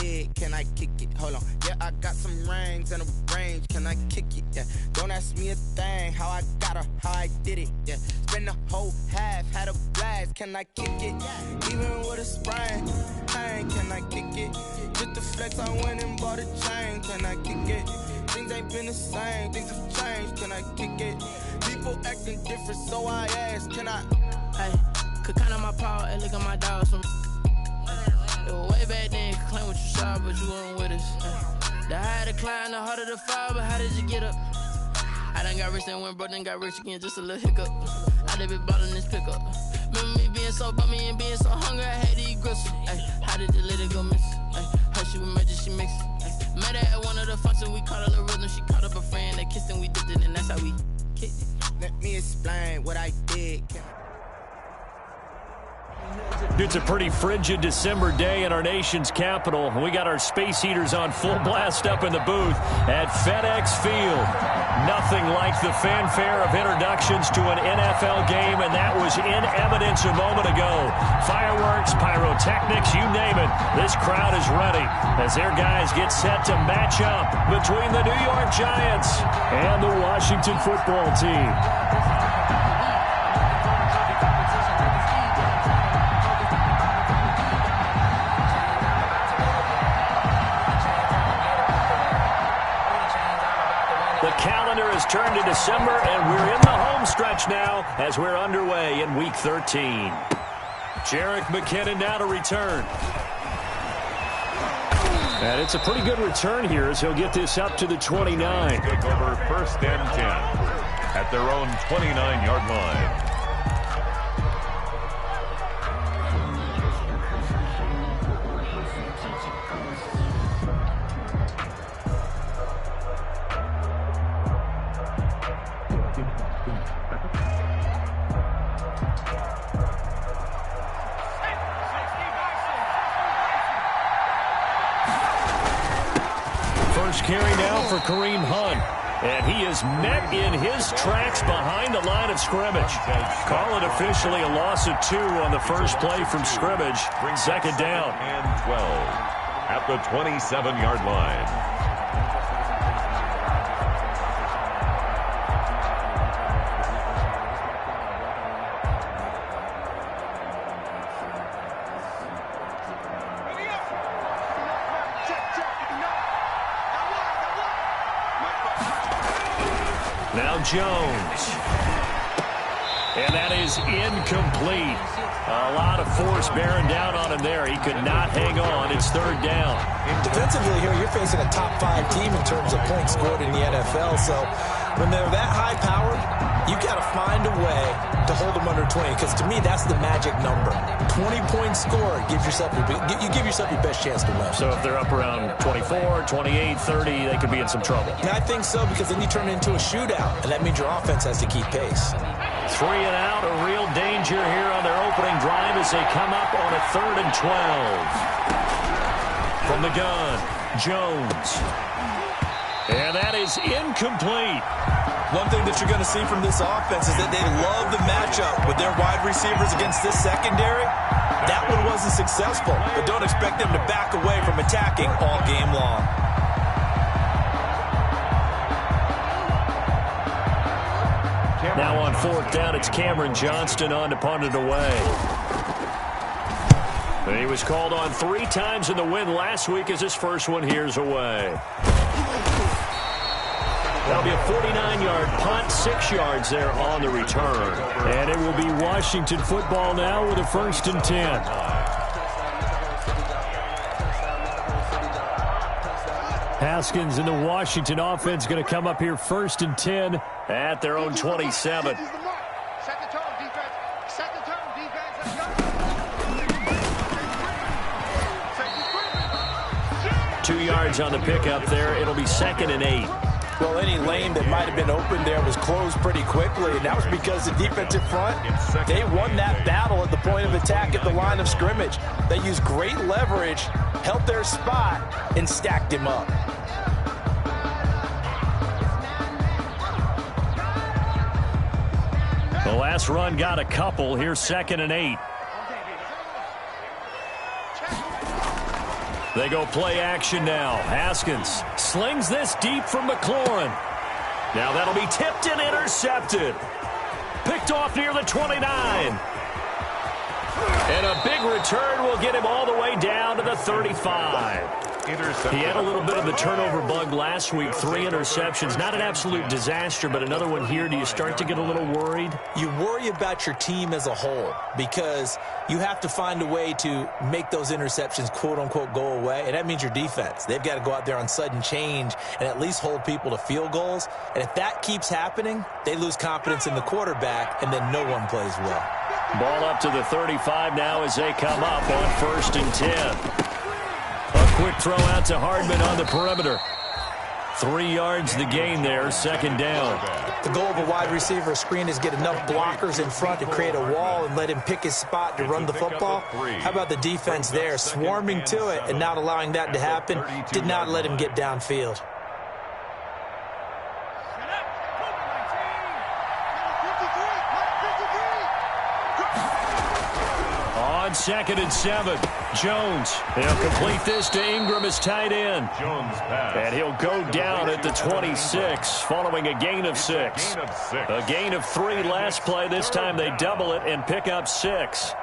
did, can I kick it? Hold on, yeah, I got some rings and a range, can I kick it? Yeah, don't ask me a thing, how I got her, how I did it. Yeah, spend the whole half, had a blast, can I kick it? Even with a sprain, pain, can I kick it? Just the flex, I went and bought a chain, can I kick it? Things ain't been the same, things have changed, can I kick it? People acting different, so I ask, can I? Hey, could count on my power and look at my dogs from. It was way back then, could claim what you saw, but you weren't with us. The higher the climb, the harder the fall, but how did you get up? I done got rich and went broke, then got rich again, just a little hiccup. I done been ballin' this pickup. Remember me being so bummy and being so hungry, I had to eat gristle. Ay, how did the lady go miss? Ay, how she was magic, she mixed. Met her at one of the functions, we caught a little rhythm, she caught up a friend, they kissed and we dipped it, and that's how we kicked it. Let me explain what I did. It's a pretty frigid December day in our nation's capital. We got our space heaters on full blast up in the booth at FedEx Field. Nothing like the fanfare of introductions to an NFL game, and that was in evidence a moment ago. Fireworks, pyrotechnics, you name it. This crowd is ready as their guys get set to match up between the New York Giants and the Washington football team. The calendar has turned to December, and we're in the home stretch now as we're underway in Week 13. Jerick McKinnon now to return. And it's a pretty good return here as he'll get this up to the 29. Take over 1st and 10 at their own 29-yard line. Carry now for Kareem Hunt. And he is met in his tracks behind the line of scrimmage. Call it officially a loss of 2 on the first play from scrimmage. Second down. And 12 at the 27-yard line. Now Jones. And that is incomplete. A lot of force bearing down on him there. He could not hang on. It's third down. Defensively here, you're facing a top 5 team in terms of points scored in the NFL. So when they're that high powered, you got to find a way to hold them under 20. Because to me, that's the magic number. 20-point score. You give yourself your best chance to win. So if they're up around 24, 28, 30, they could be in some trouble. And I think so, because then you turn it into a shootout. And that means your offense has to keep pace. 3 and out, a real danger here on their opening drive as they come up on a 3rd and 12. From the gun, Jones. And that is incomplete. One thing that you're going to see from this offense is that they love the matchup with their wide receivers against this secondary. That one wasn't successful, but don't expect them to back away from attacking all game long. Now on 4th down, it's Cameron Johnston on to punt it away. And he was called on 3 times in the win last week as his first one here's away. That'll be a 49-yard punt, 6 yards there on the return. And it will be Washington football now with a 1st and 10. Haskins and the Washington offense going to come up here 1st and 10 at their own 27. Set the tone, defense. Set the tone, defense. Let's go. 2 yards on the pickup there. It'll be 2nd and 8. Well, any lane that might have been open there was closed pretty quickly, and that was because the defensive front, they won that battle at the point of attack at the line of scrimmage. They used great leverage, held their spot, and stacked him up. The last run got a couple. Here's 2nd and 8. They go play action now. Haskins slings this deep from McLaurin. Now that'll be tipped and intercepted. Picked off near the 29. And a big return will get him all the way down to the 35. He had a little bit of the turnover bug last week, 3 interceptions. Not an absolute disaster, but another one here. Do you start to get a little worried? You worry about your team as a whole because you have to find a way to make those interceptions, quote-unquote, go away, and that means your defense. They've got to go out there on sudden change and at least hold people to field goals. And if that keeps happening, they lose confidence in the quarterback, and then no one plays well. Ball up to the 35 now as they come up on 1st and 10. A quick throw out to Hardman on the perimeter. 3 yards the gain there, 2nd down. The goal of a wide receiver screen is get enough blockers in front to create a wall and let him pick his spot to run the football. How about the defense there, swarming to it and not allowing that to happen? Did not let him get downfield. On 2nd and 7, Jones. He'll complete this to Ingram as tight end. Jones pass. And he'll go down at the 26 following a gain of 6. A gain of 3 last play. This time they double it and pick up 6.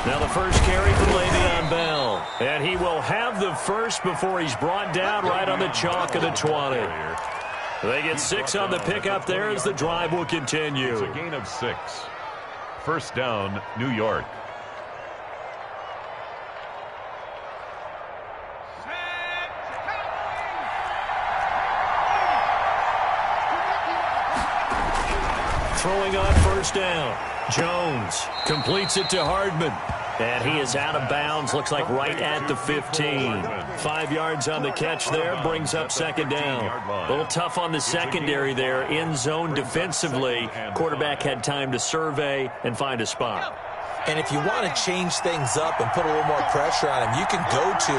Now the first carry for Le'Veon Bell. And he will have the first before he's brought down right on the chalk of the 20. They get 6 on the pickup there as the drive will continue. It's a gain of 6. 1st down, New York. Throwing on 1st down. Jones completes it to Hardman. And he is out of bounds, looks like right at the 15. 5 yards on the catch there, brings up 2nd down. A little tough on the secondary there, in zone defensively. Quarterback had time to survey and find a spot. And if you want to change things up and put a little more pressure on him, you can go to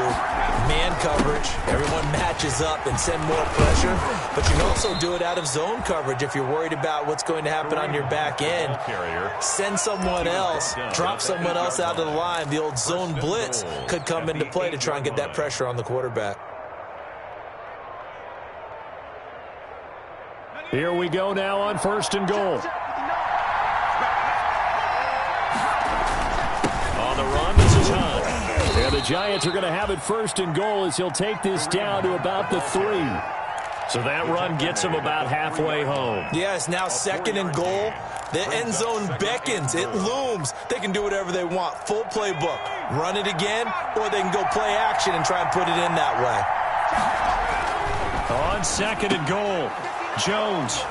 man coverage. Everyone matches up and send more pressure. But you can also do it out of zone coverage if you're worried about what's going to happen on your back end. Send someone else, drop someone else out of the line. The old zone blitz could come into play to try and get that pressure on the quarterback. Here we go now on 1st and goal. On the run, this is Hunt. And the Giants are going to have it 1st and goal as he'll take this down to about the 3. So that run gets him about halfway home. Yes, now 2nd and goal. The end zone beckons. It looms. They can do whatever they want. Full playbook. Run it again, or they can go play action and try and put it in that way. On 2nd and goal, Jones.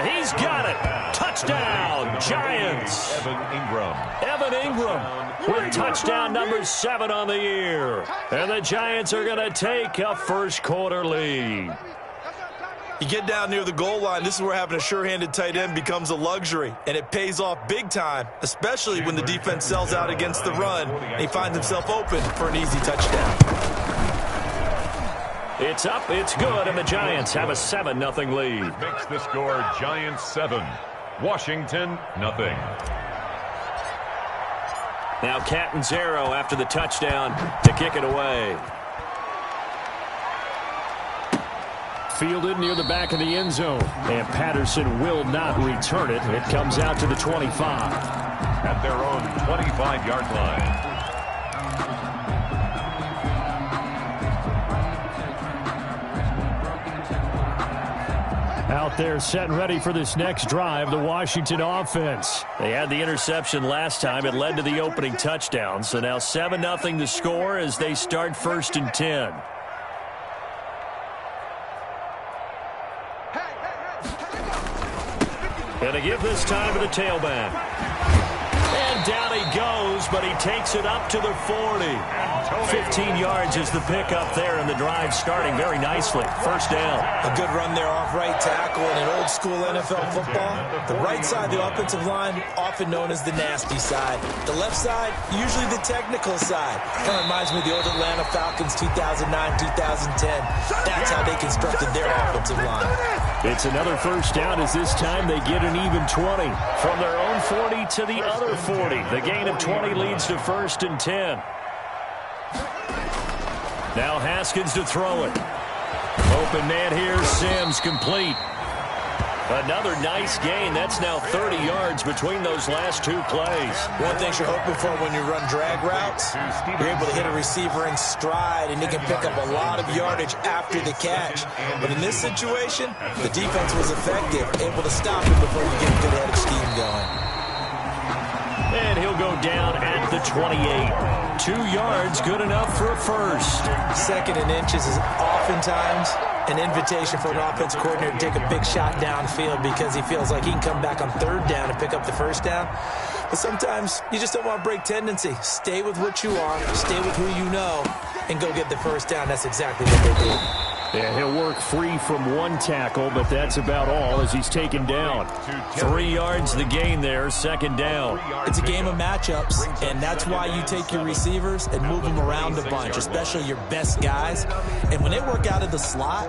He's got it. Touchdown, Giants. Evan Ingram with touchdown number 7 on the year. And the Giants are going to take a 1st quarter lead. You get down near the goal line, this is where having a sure-handed tight end becomes a luxury, and it pays off big time, especially when the defense sells out against the run, and he finds himself open for an easy touchdown. It's up, it's good, and the Giants have a 7-0 lead. Makes the score Giants 7, Washington nothing. Now Catanzaro after the touchdown to kick it away. Fielded near the back of the end zone. And Patterson will not return it. It comes out to the 25. At their own 25-yard line. Out there set and ready for this next drive, the Washington offense. They had the interception last time. It led to the opening touchdown. So now 7-0 the score as they start 1st and 10. And to give this time to the tailback. And down he goes goes, but he takes it up to the 40. 15 yards is the pickup there, and the drive starting very nicely. First down. A good run there off right tackle in an old school NFL football. The right side of the offensive line, often known as the nasty side. The left side, usually the technical side. Kind of reminds me of the old Atlanta Falcons 2009, 2010. That's how they constructed their offensive line. It's another first down as this time they get an even 20. From their own 40 to the other 40. The gain of 20 leads to 1st and 10. Now Haskins to throw it. Open man here, Sims complete. Another nice gain. That's now 30 yards between those last two plays. One thing you're hoping for when you run drag routes, you're able to hit a receiver in stride, and he can pick up a lot of yardage after the catch. But in this situation, the defense was effective, able to stop him before you get a good head of steam going. And he'll go down at the 28. 2 yards, good enough for a first. 2nd and inches is oftentimes an invitation for an offense coordinator to take a big shot downfield because he feels like he can come back on 3rd down and pick up the first down. But sometimes you just don't want to break tendency. Stay with what you are, stay with who you know, and go get the first down. That's exactly what they did. Yeah, he'll work free from one tackle, but that's about all as he's taken down. 3 yards the gain there, 2nd down. It's a game of matchups, and that's why you take your receivers and move them around a bunch, especially your best guys. And when they work out of the slot,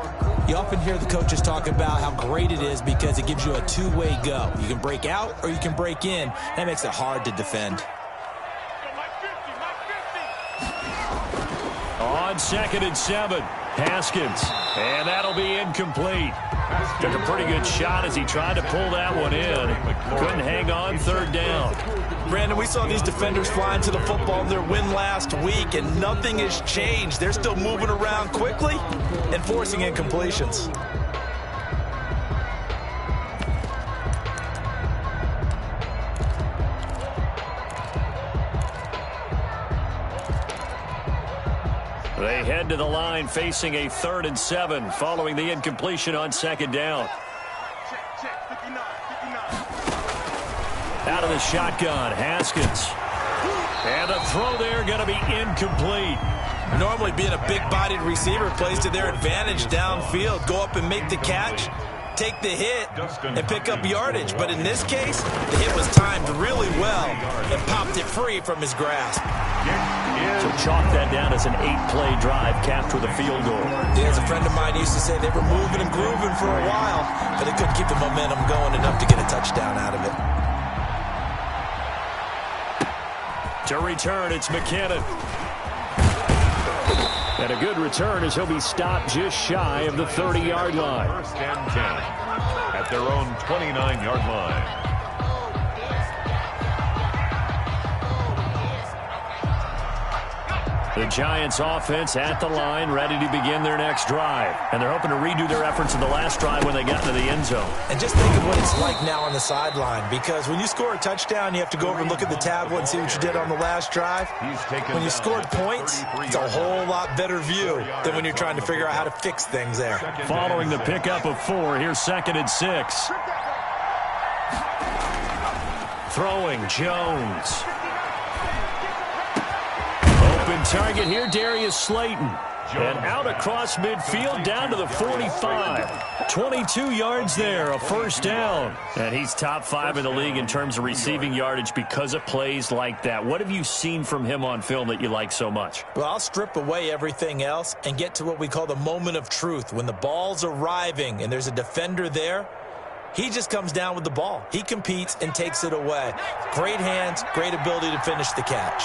you often hear the coaches talk about how great it is because it gives you a two-way go. You can break out or you can break in. That makes it hard to defend. On 2nd and 7, Haskins, and that'll be incomplete. Took a pretty good shot as he tried to pull that one in. Couldn't hang on, 3rd down. Brandon, we saw these defenders flying to the football in their win last week, and nothing has changed. They're still moving around quickly and forcing incompletions. They head to the line facing a 3rd and 7 following the incompletion on 2nd down. Out of the shotgun, Haskins. And a throw there going to be incomplete. Normally being a big-bodied receiver plays to their advantage downfield. Go up and make the catch, take the hit, and pick up yardage. But in this case, the hit was timed really well and popped it free from his grasp. So chalk that down as an 8-play drive capped with a field goal. Yeah, as a friend of mine used to say, they were moving and grooving for a while, but they couldn't keep the momentum going enough to get a touchdown out of it. To return, it's McKinnon. And a good return as he'll be stopped just shy of the 30-yard line. 1st and 10 at their own 29-yard line. The Giants offense at the line, ready to begin their next drive. And they're hoping to redo their efforts in the last drive when they got into the end zone. And just think of what it's like now on the sideline, because when you score a touchdown, you have to go over and look at the tablet and see what you did on the last drive. When you scored points, it's a whole lot better view than when you're trying to figure out how to fix things there. Following the pickup of 4, here's 2nd and 6. Throwing, Jones. Open target here, Darius Slayton. And out across midfield down to the 45. 22 yards there, a first down. And he's top 5 in the league in terms of receiving yardage because of plays like that. What have you seen from him on film that you like so much? Well, I'll strip away everything else and get to what we call the moment of truth. When the ball's arriving and there's a defender there, he just comes down with the ball. He competes and takes it away. Great hands, great ability to finish the catch.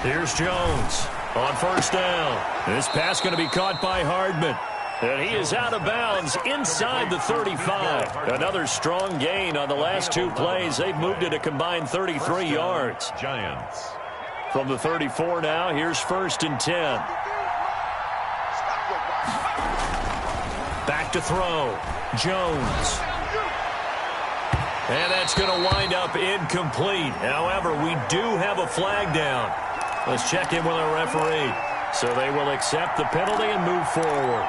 Here's Jones on first down. This pass going to be caught by Hardman. And he is out of bounds inside the 35. Another strong gain on the last 2 plays. They've moved it a combined 33 yards. Giants. From the 34 now, here's 1st and 10. Back to throw. Jones. And that's going to wind up incomplete. However, we do have a flag down. Let's check in with our referee. So they will accept the penalty and move forward.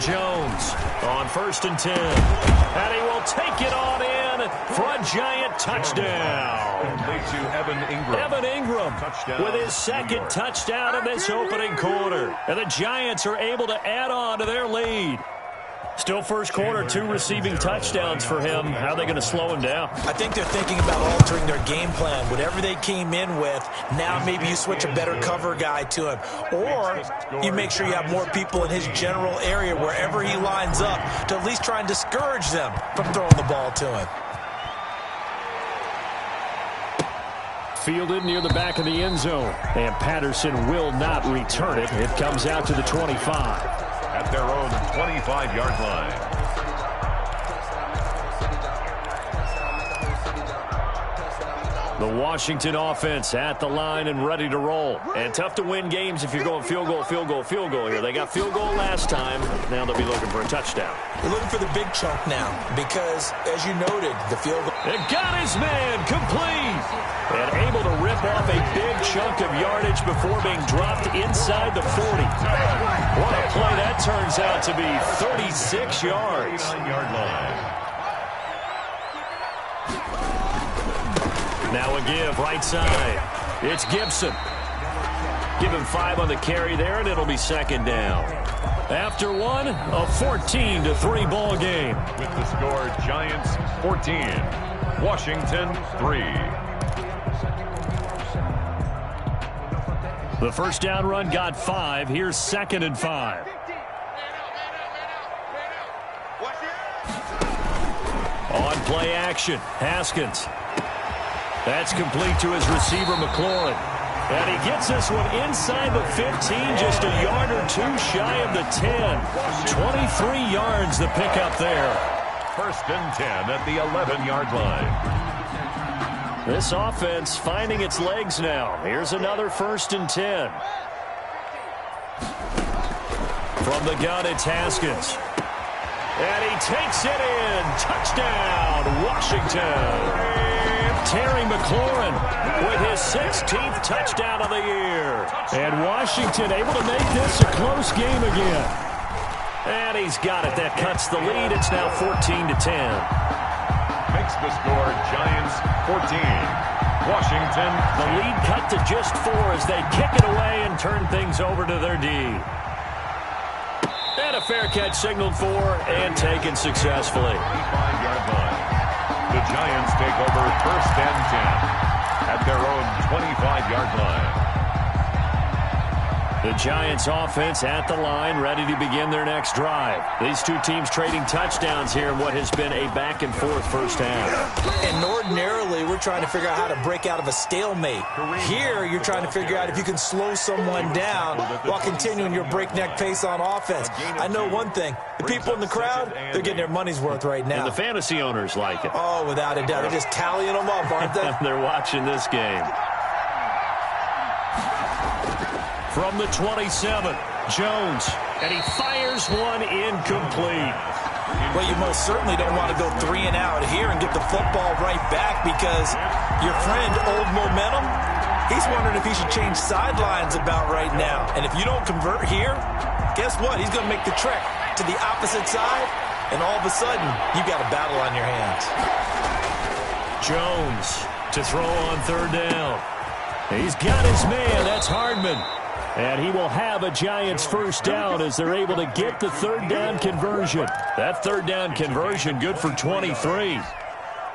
Jones on 1st and 10. And he will take it on in for a giant touchdown. To Evan Ingram Touchdown with his second touchdown in this opening quarter. And the Giants are able to add on to their lead. Still first quarter, 2 receiving touchdowns for him. How are they going to slow him down? I think they're thinking about altering their game plan. Whatever they came in with, now maybe you switch a better cover guy to him. Or you make sure you have more people in his general area wherever he lines up to at least try and discourage them from throwing the ball to him. Fielded near the back of the end zone. And Patterson will not return it. It comes out to the 25. At their own 25-yard line. The Washington offense at the line and ready to roll. And tough to win games if you're going field goal, field goal, field goal here. They got field goal last time. Now they'll be looking for a touchdown. They're looking for the big chunk now because, as you noted, the field goal. It got his man complete. And able to rip off a big chunk of yardage before being dropped inside the 40. What a play that turns out to be. 36 yards. 9-yard line. Now a give right side. It's Gibson. Give him 5 on the carry there, and it'll be second down. After one, a 14-3 ball game. With the score, Giants 14, Washington 3. The first down run got 5. Here's 2nd and 5. On play action, Haskins. That's complete to his receiver, McLaurin. And he gets this one inside the 15, just a yard or 2 shy of the 10. 23 yards the pickup there. 1st and 10 at the 11-yard line. This offense finding its legs now. Here's another 1st and 10. From the gun, it's Haskins. And he takes it in. Touchdown, Washington. Terry McLaurin with his 16th touchdown of the year. And Washington able to make this a close game again. And he's got it. That cuts the lead. It's now 14-10. Makes the score Giants 14, Washington. The lead cut to just 4 as they kick it away and turn things over to their D. And a fair catch signaled for and taken successfully. 25-yard line. The Giants take over 1st and 10 at their own 25-yard line. The Giants offense at the line, ready to begin their next drive. These two teams trading touchdowns here in what has been a back-and-forth first half. And ordinarily, we're trying to figure out how to break out of a stalemate. Here, you're trying to figure out if you can slow someone down while continuing your breakneck pace on offense. I know one thing. The people in the crowd, they're getting their money's worth right now. And the fantasy owners like it. Oh, without a doubt. They're just tallying them up, aren't they? They're watching this game. From the 27, Jones, and he fires one incomplete. Well, you most certainly don't want to go 3 and out here and get the football right back because your friend, Old Momentum, he's wondering if he should change sidelines about right now. And if you don't convert here, guess what? He's going to make the trek to the opposite side, and all of a sudden, you've got a battle on your hands. Jones to throw on 3rd down. He's got his man. That's Hardman. And he will have a Giants first down as they're able to get the 3rd down conversion. That 3rd down conversion good for 23.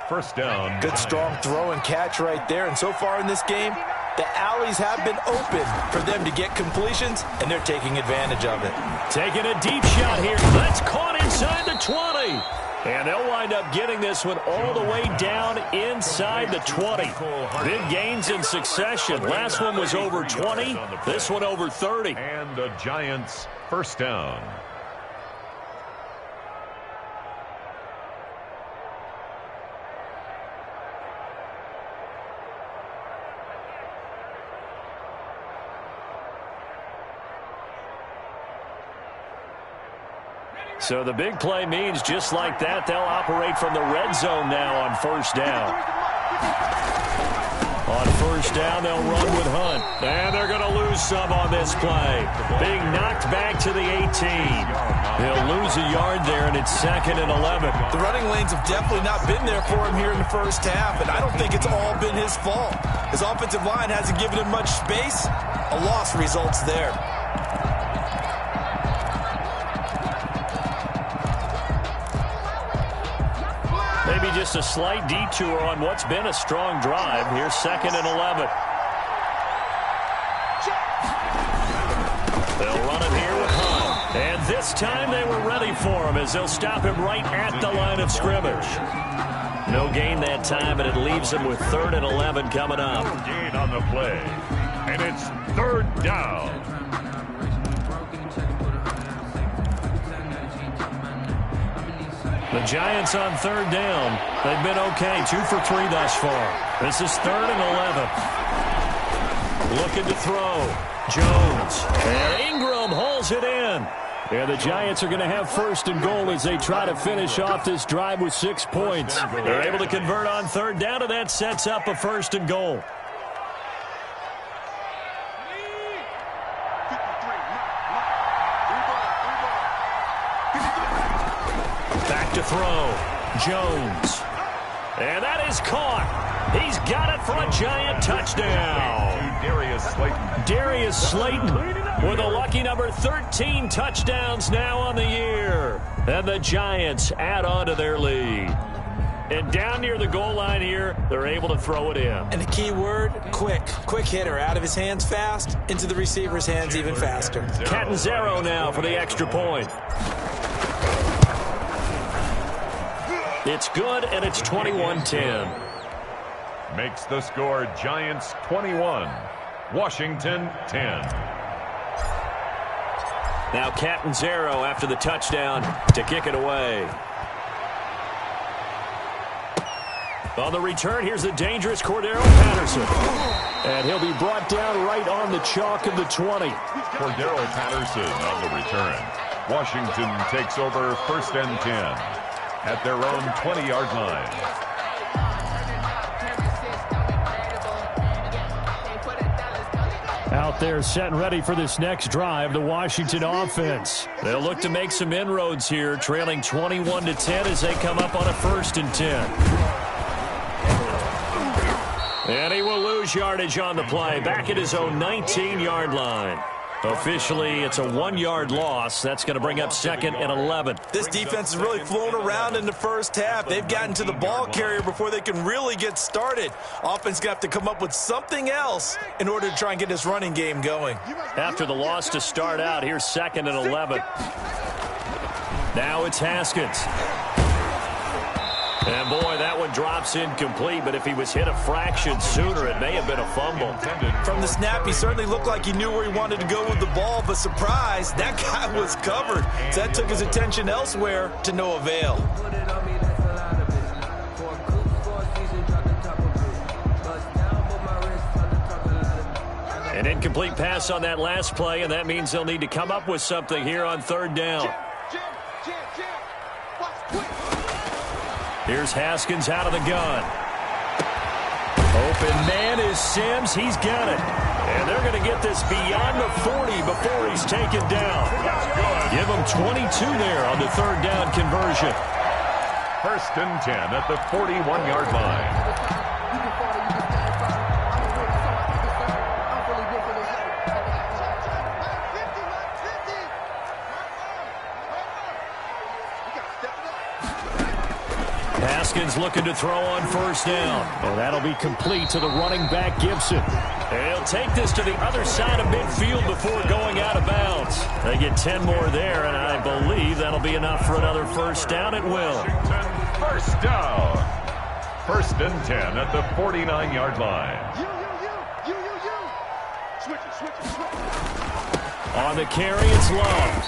First down. Good strong throw and catch right there. And so far in this game, the alleys have been open for them to get completions, and they're taking advantage of it. Taking a deep shot here. That's caught inside the 20. And they'll wind up getting this one all the way down inside the 20. Big gains in succession. Last one was over 20. This one over 30. And the Giants first down. So the big play means just like that, they'll operate from the red zone now on 1st down. On 1st first down. They'll run with Hunt. And they're going to lose some on this play. Being knocked back to the 18. He'll lose a yard there, and it's 2nd and 11. The running lanes have definitely not been there for him here in the first half, and I don't think it's all been his fault. His offensive line hasn't given him much space. A loss results there. Maybe just a slight detour on what's been a strong drive. Here's 2nd and 11. They'll run it here with Hunt. And this time they were ready for him as they'll stop him right at the line of scrimmage. No gain that time, and it leaves them with 3rd and 11 coming up. No gain on the play. And it's 3rd down. The Giants on 3rd down. They've been okay, 2 for 3 thus far. This is 3rd and 11. Looking to throw. Jones. And Ingram hauls it in. And the Giants are going to have 1st and goal as they try to finish off this drive with 6 points. They're able to convert on 3rd down, and that sets up a 1st and goal. Back to throw. Jones. And that is caught. He's got it for a Giant touchdown. Darius Slayton with a lucky number 13 touchdowns now on the year. And the Giants add on to their lead. And down near the goal line here, they're able to throw it in. And the key word, quick. Quick hitter. Out of his hands fast, into the receiver's hands even faster. Catanzaro now for the extra point. It's good, and it's 21-10. Makes the score Giants 21, Washington 10. Now Catanzaro after the touchdown to kick it away. On the return, here's the dangerous Cordero Patterson. And he'll be brought down right on the chalk of the 20. Cordero Patterson on the return. Washington takes over 1st and 10 at their own 20-yard line. Out there set and ready for this next drive, the Washington offense. They'll look to make some inroads here, trailing 21-10 as they come up on a 1st and 10. And he will lose yardage on the play, back at his own 19-yard line. Officially, it's a 1-yard loss. That's going to bring up 2nd and 11. This defense has really flown around in the first half. They've gotten to the ball carrier before they can really get started. Offense got to come up with something else in order to try and get this running game going. After the loss to start out, here's 2nd and 11. Now it's Haskins. And, boy, that one drops incomplete, but if he was hit a fraction sooner, it may have been a fumble. From the snap, he certainly looked like he knew where he wanted to go with the ball, but surprise, that guy was covered. So that took his attention elsewhere to no avail. An incomplete pass on that last play, and that means they'll need to come up with something here on 3rd down. Here's Haskins out of the gun. Open man is Sims. He's got it. And they're going to get this beyond the 40 before he's taken down. Give him 22 there on the 3rd down conversion. 1st and 10 at the 41-yard line. Haskins looking to throw on 1st down. And that'll be complete to the running back, Gibson. And he'll take this to the other side of midfield before going out of bounds. They get 10 more there, and I believe that'll be enough for another 1st down. It will. 1st down. 1st and 10 at the 49-yard line. On the carry, it's Love.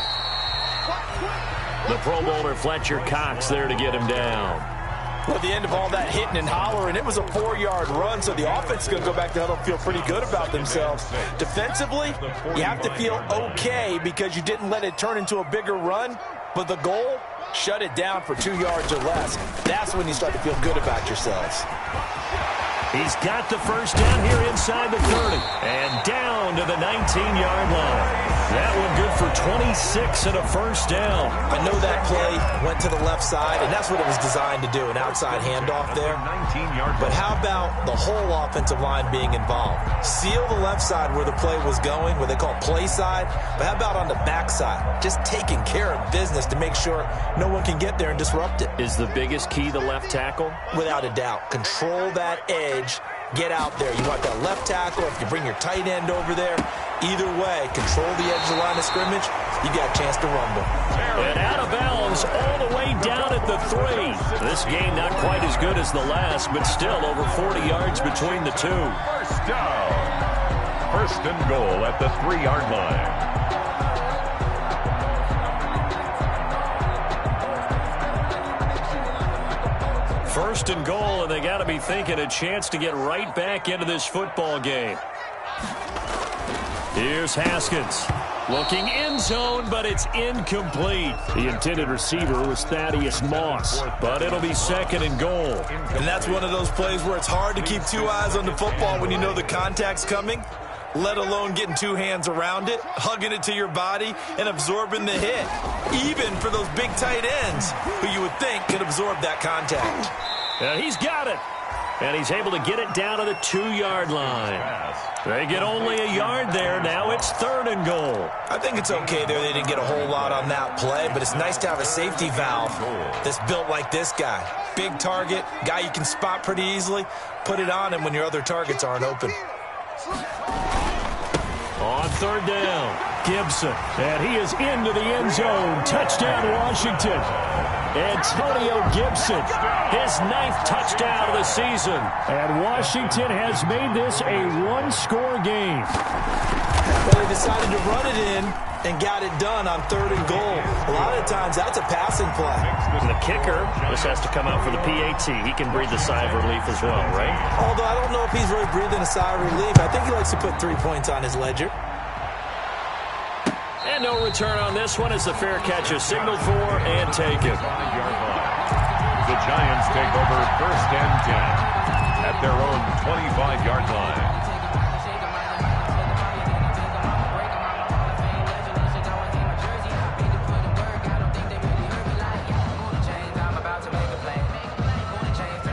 The Pro Bowler Fletcher Cox there to get him down. Well, at the end of all that hitting and hollering, it was a 4-yard run, so the offense is going to go back to huddle and feel pretty good about themselves. Defensively, you have to feel okay because you didn't let it turn into a bigger run, but the goal, shut it down for 2 yards or less. That's when you start to feel good about yourselves. He He's got the first down here inside the 30. And down to the 19-yard line. That one good for 26 and a first down. I know that play went to the left side, and that's what it was designed to do, an outside handoff there. But how about the whole offensive line being involved? Seal the left side where the play was going, what they call play side. But how about on the back side? Just taking care of business to make sure no one can get there and disrupt it. Is the biggest key the left tackle? Without a doubt. Control that edge. Get out there. You want that left tackle. If you bring your tight end over there, either way, control the edge of the line of scrimmage, you got a chance to rumble. And out of bounds all the way down at the 3. This game not quite as good as the last, but still over 40 yards between the two. First down. First and goal at the 3-yard line. First and goal, and they got to be thinking a chance to get right back into this football game. Here's Haskins. Looking end zone, but it's incomplete. The intended receiver was Thaddeus Moss, but it'll be second and goal. And that's one of those plays where it's hard to keep two eyes on the football when you know the contact's coming, let alone getting two hands around it, hugging it to your body, and absorbing the hit. Even for those big tight ends who you would think could absorb that contact. And he's got it. And he's able to get it down to the 2-yard line. They get only a yard there. Now it's third and goal. I think it's okay there. They didn't get a whole lot on that play, but it's nice to have a safety valve that's built like this guy. Big target, guy you can spot pretty easily. Put it on him when your other targets aren't open. On third down, Gibson. And he is into the end zone. Touchdown, Washington. Antonio Gibson, his 9th touchdown of the season. And Washington has made this a one-score game. Well, they decided to run it in and got it done on third and goal. A lot of times, that's a passing play. And the kicker, this has to come out for the PAT. He can breathe a sigh of relief as well, right? Although I don't know if he's really breathing a sigh of relief. I think he likes to put 3 points on his ledger. And no return on this one as the fair catch is signaled for and taken. The Giants take over first and 10 at their own 25-yard line.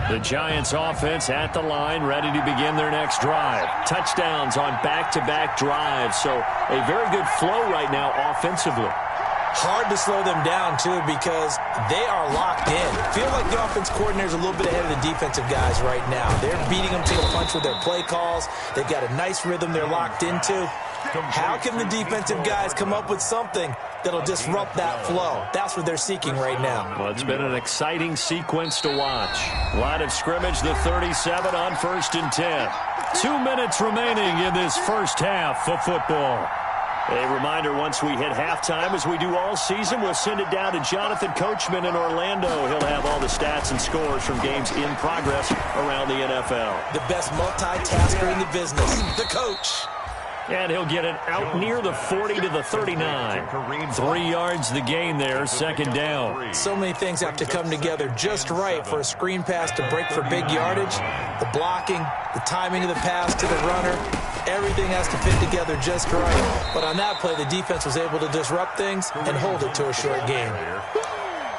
The Giants offense at the line, ready to begin their next drive. Touchdowns on back-to-back drives, so a very good flow right now offensively. Hard to slow them down, too, because they are locked in. Feel like the offense coordinator's a little bit ahead of the defensive guys right now. They're beating them to the punch with their play calls. They've got a nice rhythm they're locked into. How can the defensive guys come up with something that'll disrupt that flow? That's what they're seeking right now. Well, it's been an exciting sequence to watch. Line of scrimmage, the 37 on first and 10. 2 minutes remaining in this first half of football. A reminder, once we hit halftime, as we do all season, we'll send it down to Jonathan Coachman in Orlando. He'll have all the stats and scores from games in progress around the NFL. The best multitasker in the business, the coach. And he'll get it out near the 40 to the 39. 3 yards the gain there, second down. So many things have to come together just right for a screen pass to break for big yardage. The blocking, the timing of the pass to the runner, everything has to fit together just right. But on that play, the defense was able to disrupt things and hold it to a short game.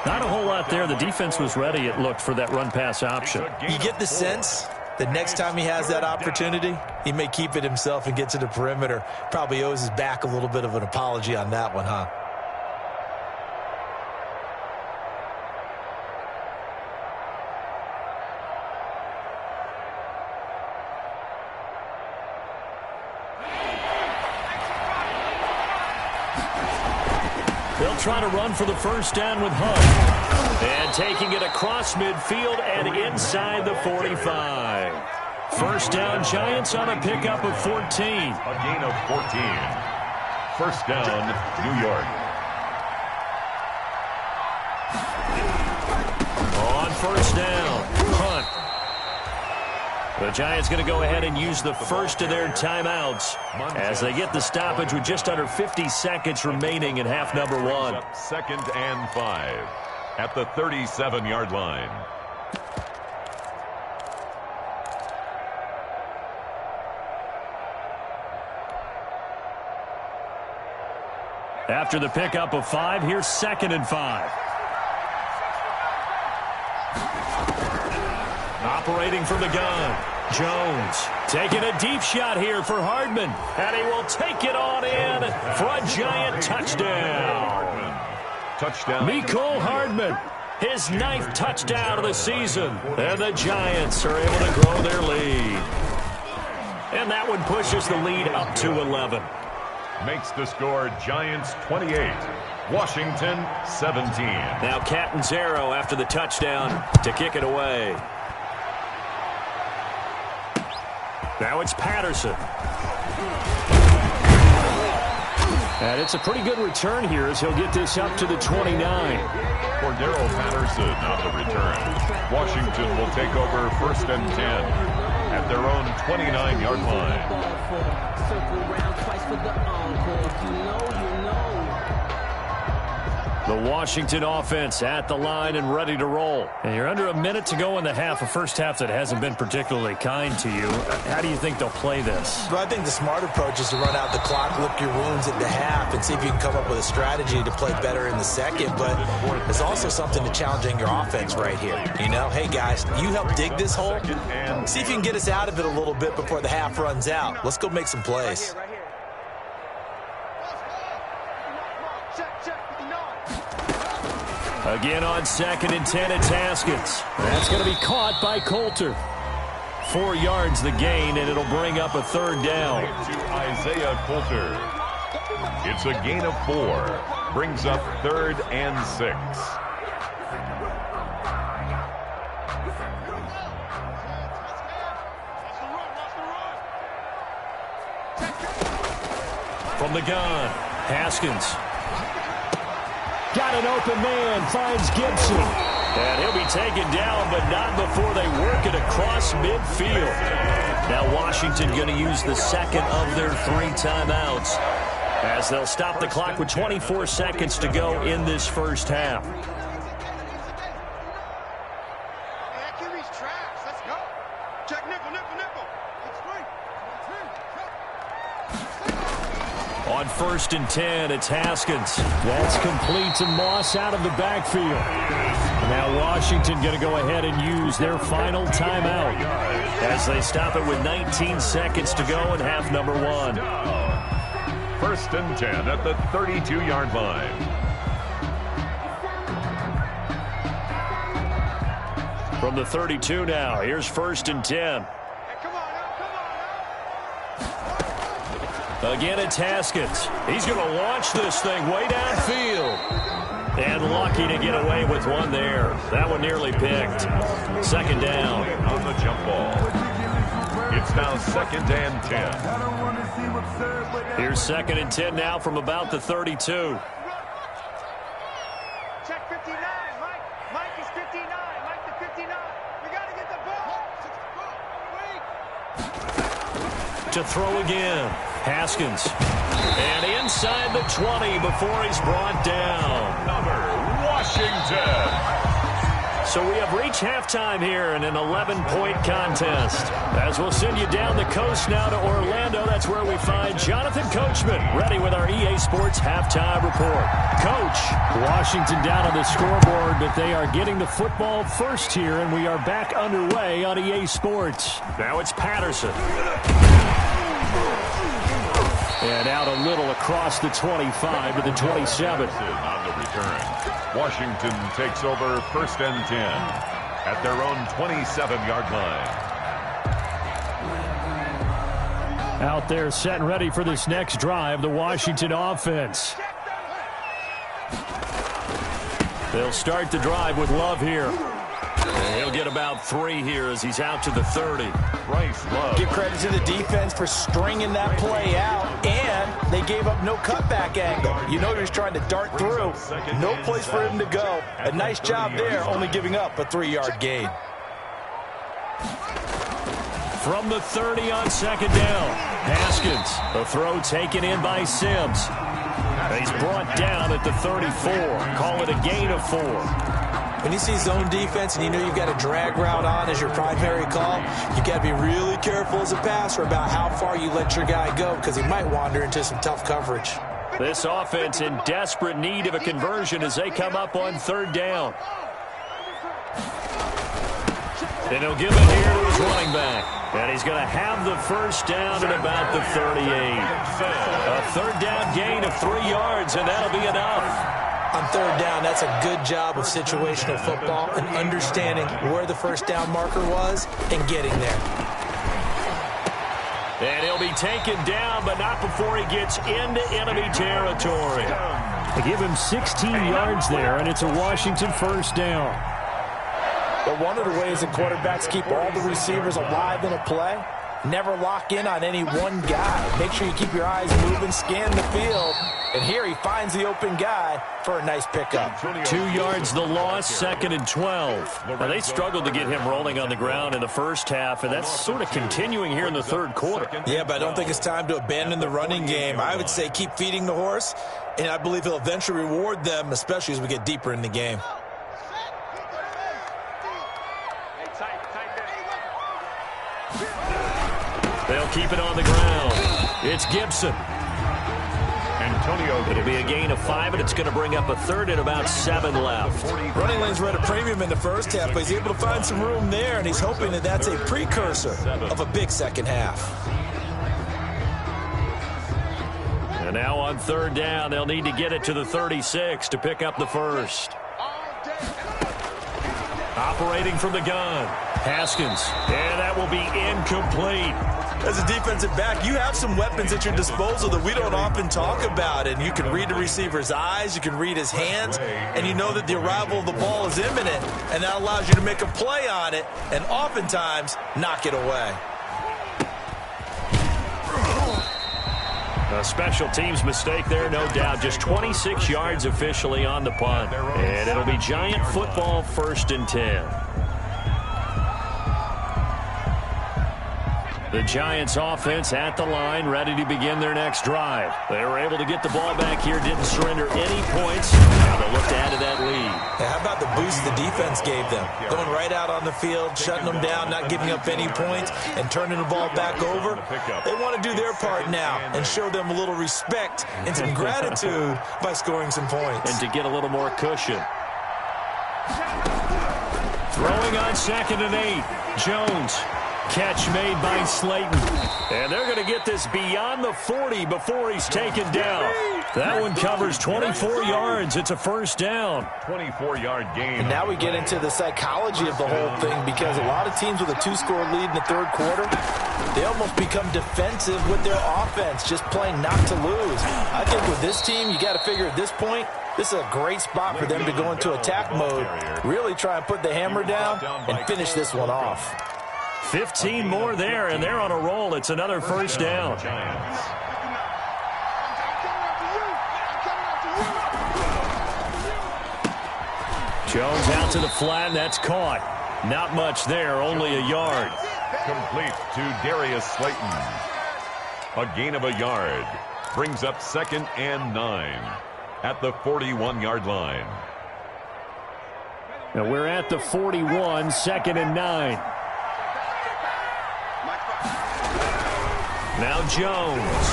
Not a whole lot there. The defense was ready, it looked, for that run-pass option. You get the sense that next time he has that opportunity, he may keep it himself and get to the perimeter. Probably owes his back a little bit of an apology on that one, huh? They'll try to run for the first down with Hunt. And taking it across midfield and inside the 45. First down, Giants on a pickup of 14. A gain of 14. First down, New York. On first down, Hunt. The Giants going to go ahead and use the first of their timeouts as they get the stoppage with just under 50 seconds remaining in half number one. Second and 5 at the 37-yard line. After the pickup of 5, here's 2nd and 5. Operating from the gun, Jones taking a deep shot here for Hardman, and he will take it on in for a Giant touchdown. Mecole Hardman, his 9th touchdown of the season, and the Giants are able to grow their lead. And that one pushes the lead up to 11. Makes the score Giants 28, Washington 17. Now Catanzaro after the touchdown to kick it away. Now it's Patterson. And it's a pretty good return here as he'll get this up to the 29. Cordero Patterson on the return. Washington will take over 1st and 10 at their own 29-yard line. The Washington offense at the line and ready to roll. And you're under a minute to go in the half, a first half that hasn't been particularly kind to you. How do you think they'll play this? Well, I think the smart approach is to run out the clock, lick your wounds at the half, and see if you can come up with a strategy to play better in the second. But there's also something to challenging your offense right here. You know, hey, guys, you help dig this hole. See if you can get us out of it a little bit before the half runs out. Let's go make some plays. Again on 2nd and 10, it's Haskins. That's going to be caught by Coulter. 4 yards the gain, and it'll bring up a 3rd down. To Isaiah Coulter. It's a gain of 4. Brings up 3rd and 6. From the gun, Haskins. Got an open man, finds Gibson. And he'll be taken down, but not before they work it across midfield. Now Washington going to use the 2nd of their 3 timeouts as they'll stop the clock with 24 seconds to go in this first half. On 1st and 10, it's Haskins. That's complete to Moss out of the backfield. Now Washington going to go ahead and use their final timeout as they stop it with 19 seconds to go in half number 1. 1st and 10 at the 32-yard line. From the 32 now, here's 1st and 10. Again, it's Haskins. He's going to launch this thing way downfield. And lucky to get away with one there. That one nearly picked. 2nd down. On the jump ball. It's now 2nd and 10. Here's 2nd and 10 now from about the 32. Check 59, Mike. Mike is 59. Mike to 59. We got to get the ball. To throw again. Haskins. And inside the 20 before he's brought down. Washington. So we have reached halftime here in an 11-point contest. As we'll send you down the coast now to Orlando, that's where we find Jonathan Coachman, ready with our EA Sports halftime report. Coach, Washington down on the scoreboard, but they are getting the football first here, and we are back underway on EA Sports. Now it's Patterson. And out a little across the 25 to the 27. On the return, Washington takes over 1st and 10 at their own 27-yard line. Out there set and ready for this next drive, the Washington offense. They'll start the drive with Love here. And he'll get about 3 here as he's out to the 30. Bryce Love. Give credit to the defense for stringing that play out, and they gave up no cutback angle. You know he was trying to dart through. No place for him to go. A nice job there, only giving up a 3-yard gain. From the 30 on 2nd down, Haskins. The throw taken in by Sims. He's brought down at the 34. Call it a gain of 4. When you see zone defense and you know you've got a drag route on as your primary call, you got to be really careful as a passer about how far you let your guy go because he might wander into some tough coverage. This offense in desperate need of a conversion as they come up on third down. And he'll give it here to his running back. And he's going to have the first down at about the 38. A third down gain of 3 yards, and that'll be enough. On third down, that's a good job of situational football and understanding where the first down marker was and getting there. And he'll be taken down, but not before he gets into enemy territory. They give him 16 yards there, and it's a Washington first down. But one of the ways that quarterbacks keep all the receivers alive in a play, never lock in on any one guy. Make sure you keep your eyes moving, scan the field. And here he finds the open guy for a nice pickup. 2 yards the loss, 2nd and 12. Now, they struggled to get him rolling on the ground in the first half, and that's sort of continuing here in the third quarter. Yeah, but I don't think it's time to abandon the running game. I would say keep feeding the horse, and I believe he'll eventually reward them, especially as we get deeper in the game. They'll keep it on the ground. It's Gibson. Antonio. It'll be a gain of 5, and it's going to bring up a third and about 7 left. Running lanes were at a premium in the first half, but he's able to find some room there, and he's hoping that that's a precursor of a big second half. And now on third down, they'll need to get it to the 36 to pick up the first. Operating from the gun, Haskins, and that will be incomplete. As a defensive back, you have some weapons at your disposal that we don't often talk about, and you can read the receiver's eyes, you can read his hands, and you know that the arrival of the ball is imminent, and that allows you to make a play on it and oftentimes knock it away. A special teams mistake there, no doubt. Just 26 yards officially on the punt. And it'll be Giant football, 1st and 10. The Giants offense at the line, ready to begin their next drive. They were able to get the ball back here, didn't surrender any points. Now they'll look to add to that lead. Yeah, how about the boost the defense gave them? Going right out on the field, shutting them down, not giving up any points, and turning the ball back over. They want to do their part now and show them a little respect and some gratitude by scoring some points. And to get a little more cushion. Throwing on 2nd and 8. Jones. Catch made by Slayton. And they're going to get this beyond the 40 before he's taken down. That one covers 24 yards. It's a first down. 24-yard gain. And now we get into the psychology of the whole thing, because a lot of teams with a 2-score lead in the third quarter, they almost become defensive with their offense, just playing not to lose. I think with this team, you got to figure at this point, this is a great spot for them to go into attack mode, really try and put the hammer down and finish this one off. 15 more there, and they're on a roll. It's another first down. Jones out to the flat, and that's caught. Not much there, only a yard. Complete to Darius Slayton. A gain of a yard. Brings up 2nd and 9 at the 41-yard line. Now we're at the 41, 2nd and 9. Now Jones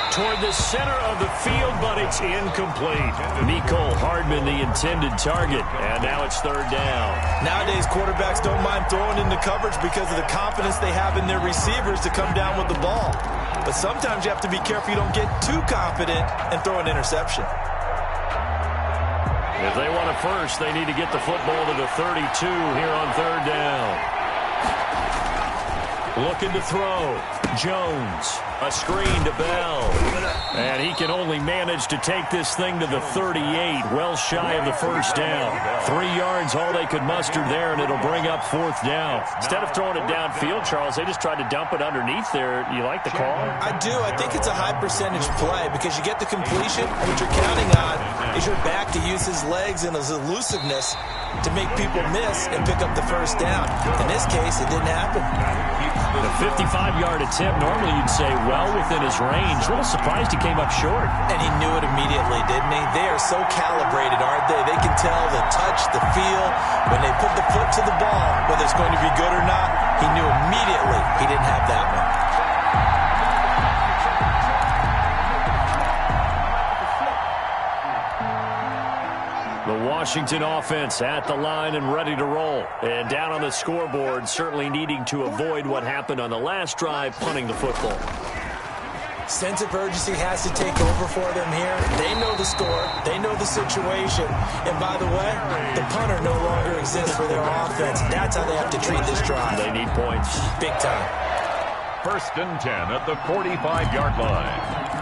toward the center of the field, but it's incomplete. Mecole Hardman, the intended target, and now it's third down. Nowadays, quarterbacks don't mind throwing into coverage because of the confidence they have in their receivers to come down with the ball. But sometimes you have to be careful you don't get too confident and throw an interception. If they want a first, they need to get the football to the 32 here on third down. Looking to throw. Jones. A screen to Bell. And he can only manage to take this thing to the 38, well shy of the first down. 3 yards, all they could muster there, and it'll bring up 4th down. Instead of throwing it downfield, Charles, they just tried to dump it underneath there. You like the call? I do. I think it's a high-percentage play because you get the completion, and what you're counting on is your back to use his legs and his elusiveness to make people miss and pick up the first down. In this case, it didn't happen. A 55-yard attempt, normally you'd say well within his range. A little surprised he came up short. And he knew it immediately, didn't he? They are so calibrated, aren't they? They can tell the touch, the feel. When they put the foot to the ball, whether it's going to be good or not, he knew immediately he didn't have that one. Washington offense at the line and ready to roll. And down on the scoreboard, certainly needing to avoid what happened on the last drive, punting the football. Sense of urgency has to take over for them here. They know the score. They know the situation. And by the way, the punter no longer exists for their offense. That's how they have to treat this drive. They need points. Big time. 1st and 10 at the 45-yard line.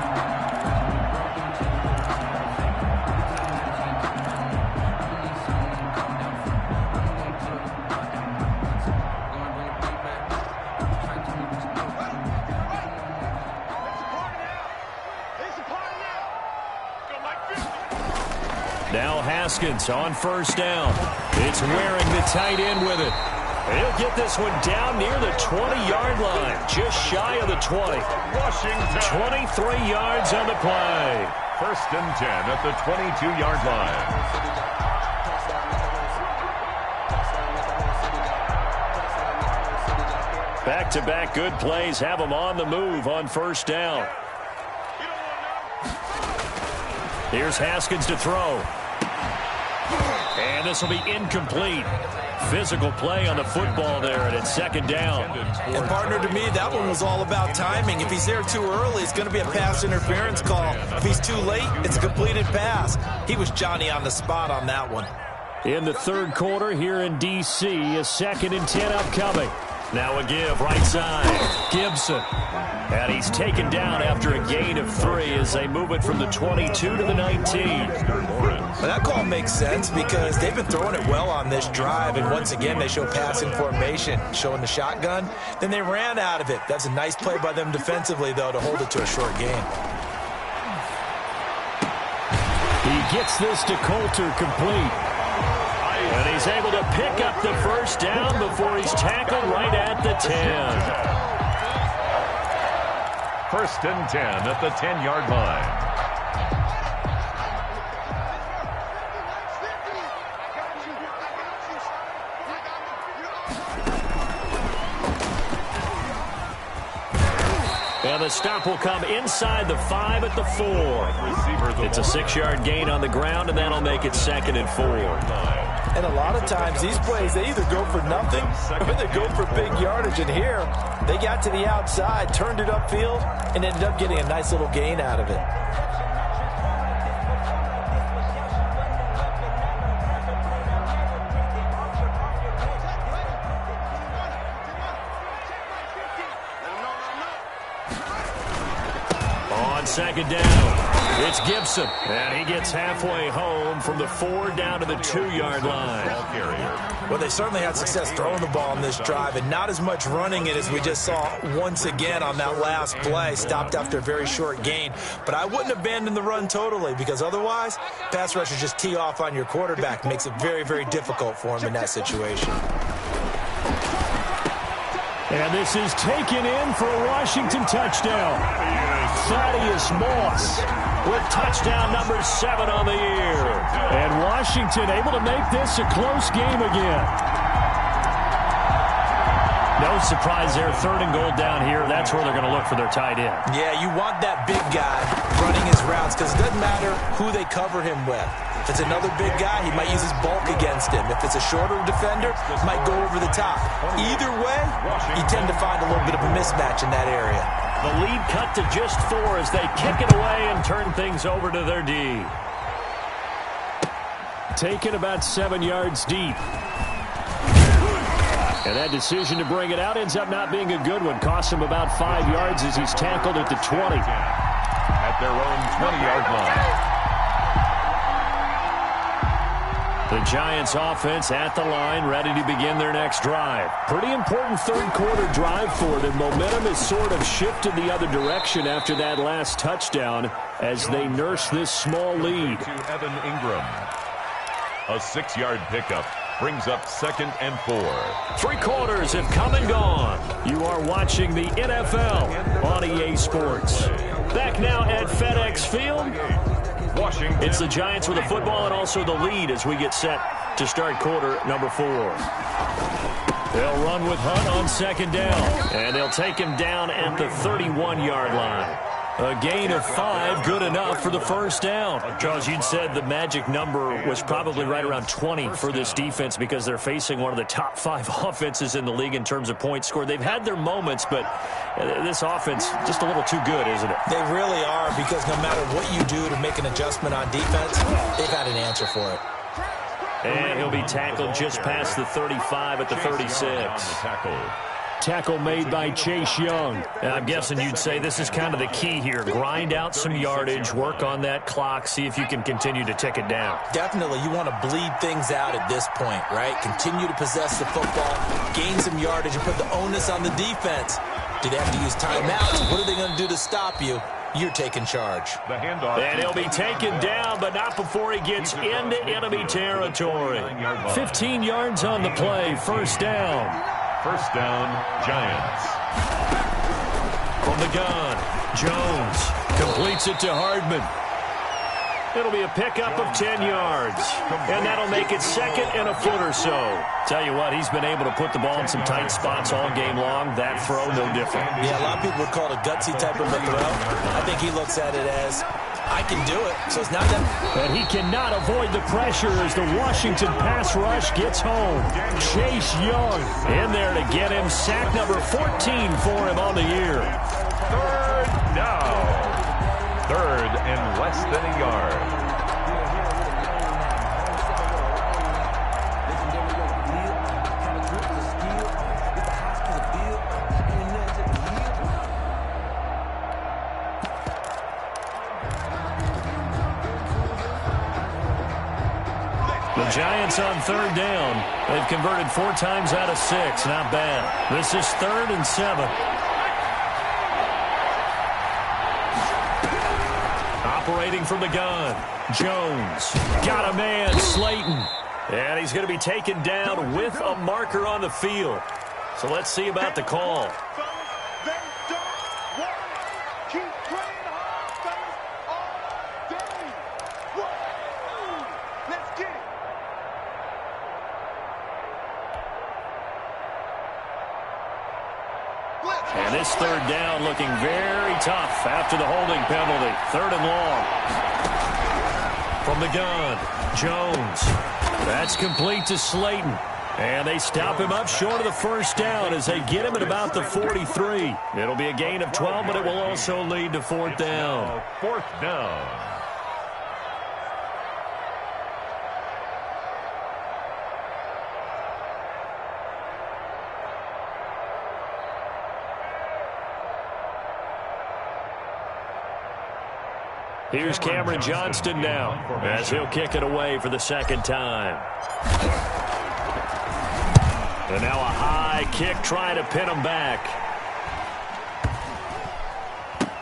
Now Haskins on 1st down. It's Waring the tight end with it. He'll get this one down near the 20-yard line, just shy of the 20. Washington. 23 yards on the play. 1st and 10 at the 22-yard line. Back-to-back good plays have them on the move on 1st down. Here's Haskins to throw. And this will be incomplete. Physical play on the football there, and it's 2nd down. And, partner, to me, that one was all about timing. If he's there too early, it's going to be a pass interference call. If he's too late, it's a completed pass. He was Johnny on the spot on that one. In the 3rd quarter here in D.C., a 2nd and 10 upcoming. Now a give, right side. Gibson. And he's taken down after a gain of 3 as they move it from the 22 to the 19. Well, that call makes sense because they've been throwing it well on this drive, and once again they show passing formation, showing the shotgun. Then they ran out of it. That's a nice play by them defensively, though, to hold it to a short gain. He gets this to Coulter complete. And he's able to pick up the 1st down before he's tackled right at the 10. 1st and 10 at the 10-yard line. And the stop will come inside the 5 at the 4. It's a 6-yard gain on the ground, and that'll make it 2nd and 4. And a lot of times these plays, they either go for nothing or they go for big yardage. And here, they got to the outside, turned it upfield, and ended up getting a nice little gain out of it. On 2nd down, it's Gibson. And he gets halfway home from the 4 down to the 2-yard line. Well, they certainly had success throwing the ball on this drive, and not as much running it as we just saw once again on that last play. Stopped after a very short gain. But I wouldn't abandon the run totally, because otherwise, pass rushers just tee off on your quarterback. Makes it very, very difficult for him in that situation. And this is taken in for a Washington touchdown. Thaddeus Moss with touchdown number 7 on the year. And Washington able to make this a close game again. No surprise there, 3rd and goal down here. That's where they're going to look for their tight end. Yeah, you want that big guy running his routes because it doesn't matter who they cover him with. If it's another big guy, he might use his bulk against him. If it's a shorter defender, he might go over the top. Either way, you tend to find a little bit of a mismatch in that area. The lead cut to just 4 as they kick it away and turn things over to their D. Taken about 7 yards deep. And that decision to bring it out ends up not being a good one. Costs him about 5 yards as he's tackled at the 20. At their own 20-yard line. The Giants offense at the line, ready to begin their next drive. Pretty important 3rd quarter drive for them. Momentum has sort of shifted the other direction after that last touchdown as they nurse this small lead. To Evan Ingram. A 6-yard pickup brings up 2nd and 4. 3 quarters have come and gone. You are watching the NFL on EA Sports. Back now at FedEx Field. Washington. It's the Giants with the football and also the lead as we get set to start quarter number 4. They'll run with Hunt on 2nd down, and they'll take him down at the 31-yard line. A gain of 5, good enough for the first down. Charles, you'd said the magic number was probably right around 20 for this defense because they're facing one of the top 5 offenses in the league in terms of points scored. They've had their moments, but this offense just a little too good, isn't it? They really are, because no matter what you do to make an adjustment on defense, they've had an answer for it. And he'll be tackled just past the 35 at the 36. Tackle made by Chase Young. And I'm guessing you'd say this is kind of the key here. Grind out some yardage, work on that clock, see if you can continue to tick it down. Definitely, you want to bleed things out at this point, right? Continue to possess the football, gain some yardage, and put the onus on the defense. Do they have to use timeouts? What are they going to do to stop you? You're taking charge. And he'll be taken down, but not before he gets into enemy territory. 15 yards on the play, first down. First down, Giants. From the gun, Jones completes it to Hardman. It'll be a pickup of 10 yards, and that'll make it second and a foot or so. Tell you what, he's been able to put the ball in some tight spots all game long. That throw, no different. Yeah, a lot of people would call it a gutsy type of a throw. I think he looks at it as, I can do it, so it's not that. And he cannot avoid the pressure as the Washington pass rush gets home. Chase Young in there to get him. Sack number 14 for him on the year. Third down. Third and less than a yard. The Giants on third down. They've converted 4 times out of 6. Not bad. This is 3rd and 7. Operating from the gun, Jones. Got a man, Slayton. And he's going to be taken down with a marker on the field. So let's see about the call. And this third down looking very tough after the holding penalty. 3rd and long. From the gun, Jones. That's complete to Slayton. And they stop him up short of the first down as they get him at about the 43. It'll be a gain of 12, but it will also lead to 4th down. 4th down. Here's Cameron Johnston now as he'll kick it away for the 2nd time. And now a high kick trying to pin him back.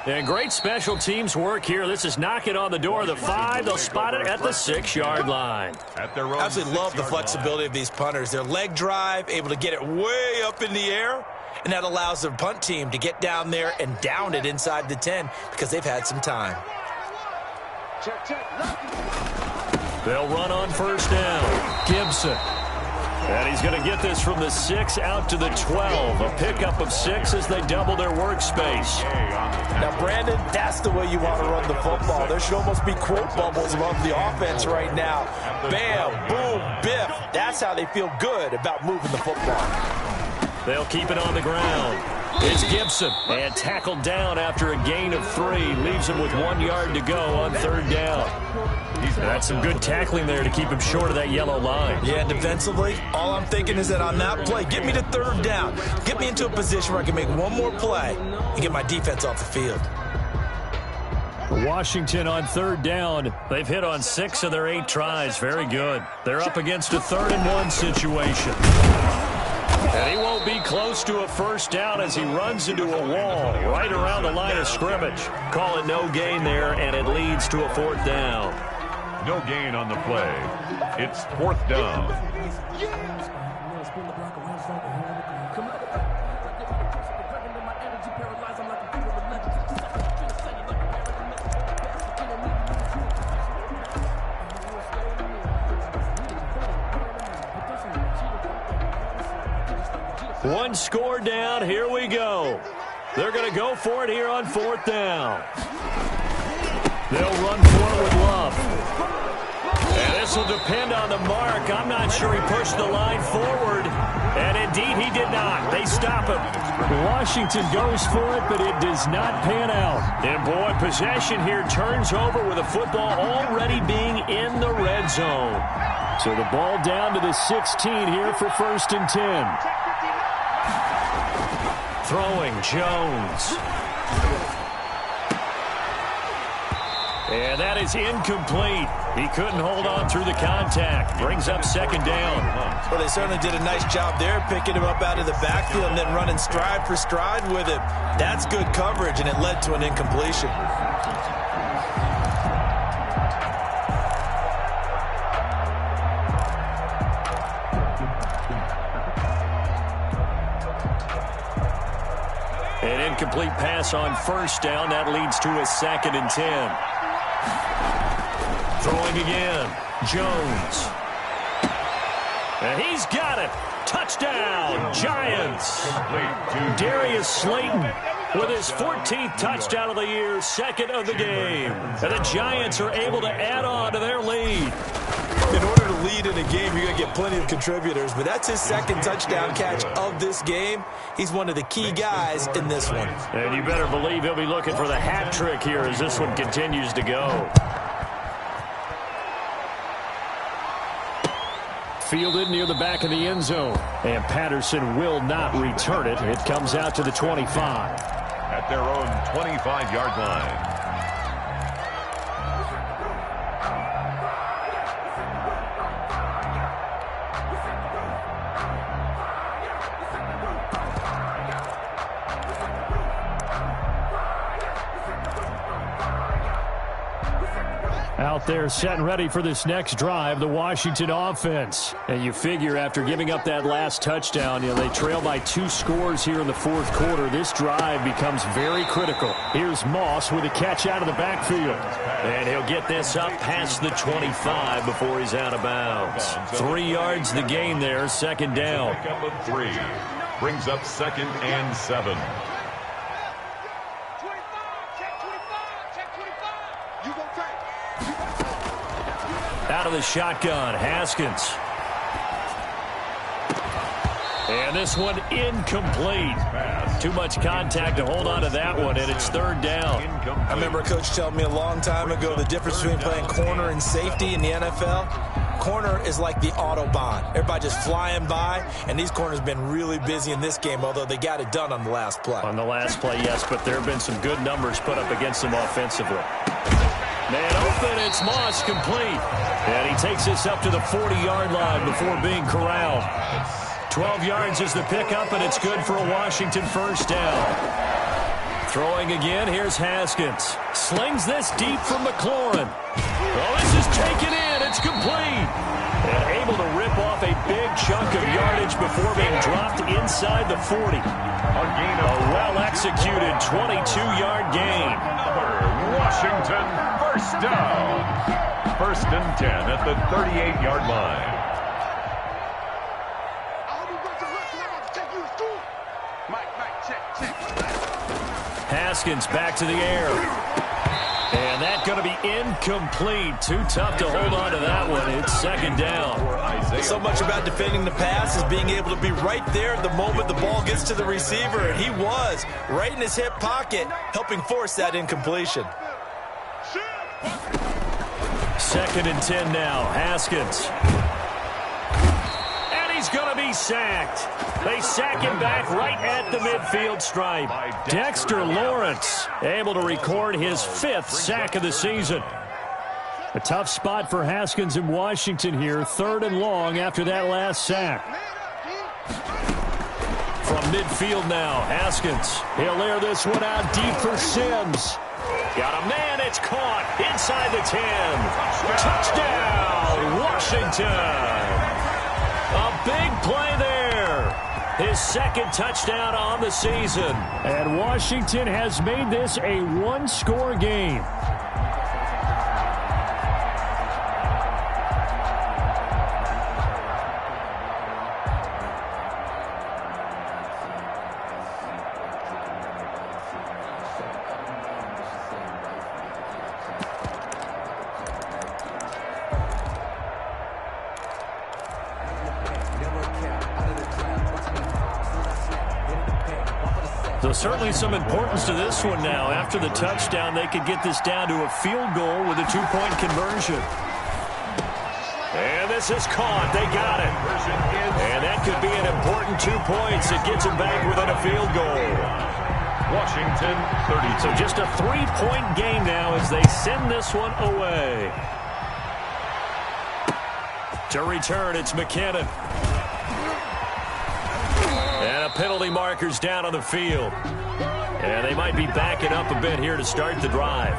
And great special teams work here. This is knocking on the door of the 5. They'll spot it at the 6-yard line. I absolutely love the flexibility of these punters. Their leg drive, able to get it way up in the air, and that allows their punt team to get down there and down it inside the 10 because they've had some time. They'll run on first down. Gibson. And he's going to get this from the 6 out to the 12. A pickup of 6 as they double their workspace. Now, Brandon, that's the way you want to run the football. There should almost be quote bubbles above the offense right now. Bam, boom, biff. That's how they feel good about moving the football. They'll keep it on the ground. It's Gibson, and tackled down after a gain of 3. Leaves him with 1 yard to go on 3rd down. That's some good tackling there to keep him short of that yellow line. Yeah, defensively, all I'm thinking is that on that play, get me to 3rd down. Get me into a position where I can make one more play and get my defense off the field. Washington on 3rd down. They've hit on 6 of their 8 tries. Very good. They're up against a 3rd and 1 situation. And he won't be close to a first down as he runs into a wall right around the line of scrimmage. Call it no gain there, and it leads to a 4th down. No gain on the play. It's 4th down. One score down. Here we go. They're going to go for it here on 4th down. They'll run for it with Love. And this will depend on the mark. I'm not sure he pushed the line forward. And indeed, he did not. They stop him. Washington goes for it, but it does not pan out. And boy, possession here turns over with the football already being in the red zone. So the ball down to the 16 here for 1st and 10. Throwing Jones. And that is incomplete. He couldn't hold on through the contact. Brings up 2nd down. Well, they certainly did a nice job there, picking him up out of the backfield and then running stride for stride with him. That's good coverage, and it led to an incompletion. An incomplete pass on 1st down. That leads to a 2nd and 10. Throwing again. Jones. And he's got it. Touchdown, Giants. Darius Slayton with his 14th touchdown of the year, 2nd of the game. And the Giants are able to add on to their lead. In order to lead in a game, you're going to get plenty of contributors, but that's his 2nd touchdown catch of this game. He's one of the key guys in this one. And you better believe he'll be looking for the hat trick here as this one continues to go. Fielded near the back of the end zone. And Patterson will not return it. It comes out to the 25. At their own 25-yard line. Out there set and ready for this next drive, the Washington offense. And you figure after giving up that last touchdown, they trail by 2 scores here in the 4th quarter. This drive becomes very critical. Here's Moss with a catch out of the backfield. And he'll get this up past the 25 before he's out of bounds. 3 yards the gain there, 2nd down. Pickup of 3. Brings up 2nd and 7. Out of the shotgun, Haskins. And this one incomplete. Too much contact to hold on to that one, and it's 3rd down. I remember a coach telling me a long time ago the difference between playing corner and safety in the NFL. Corner is like the Autobahn. Everybody just flying by, and these corners have been really busy in this game, although they got it done on the last play. On the last play, yes, but there have been some good numbers put up against them offensively. Man open, it's Moss complete. And he takes this up to the 40-yard line before being corralled. 12 yards is the pickup, and it's good for a Washington 1st down. Throwing again, here's Haskins. Slings this deep from McLaurin. Oh, this is taken in. It's complete. And able to rip off a big chunk of yardage before being dropped inside the 40. A well-executed 22-yard gain. Washington, 1st down. 1st and 10 at the 38-yard line. Haskins back to the air. And that's going to be incomplete. Too tough to hold on to that one. It's 2nd down. So much about defending the pass is being able to be right there at the moment the ball gets to the receiver, and he was right in his hip pocket, helping force that incompletion. 2nd and 10 now. Haskins. And he's going to be sacked. They sack him back right at the midfield stripe. Dexter Lawrence able to record his 5th sack of the season. A tough spot for Haskins in Washington here. 3rd and long after that last sack. From midfield now, Haskins. He'll air this one out deep for Sims. Got a man, it's caught inside the 10. Touchdown, Washington. A big play there. His 2nd touchdown on the season. And Washington has made this a 1-score game. So certainly some importance to this one now. After the touchdown, they could get this down to a field goal with a 2-point conversion. And this is caught. They got it. And that could be an important 2 points. It gets them back within a field goal. Washington 32. So just a 3-point game now as they send this one away. To return, it's McKinnon. And a penalty marker's down on the field. And they might be backing up a bit here to start the drive.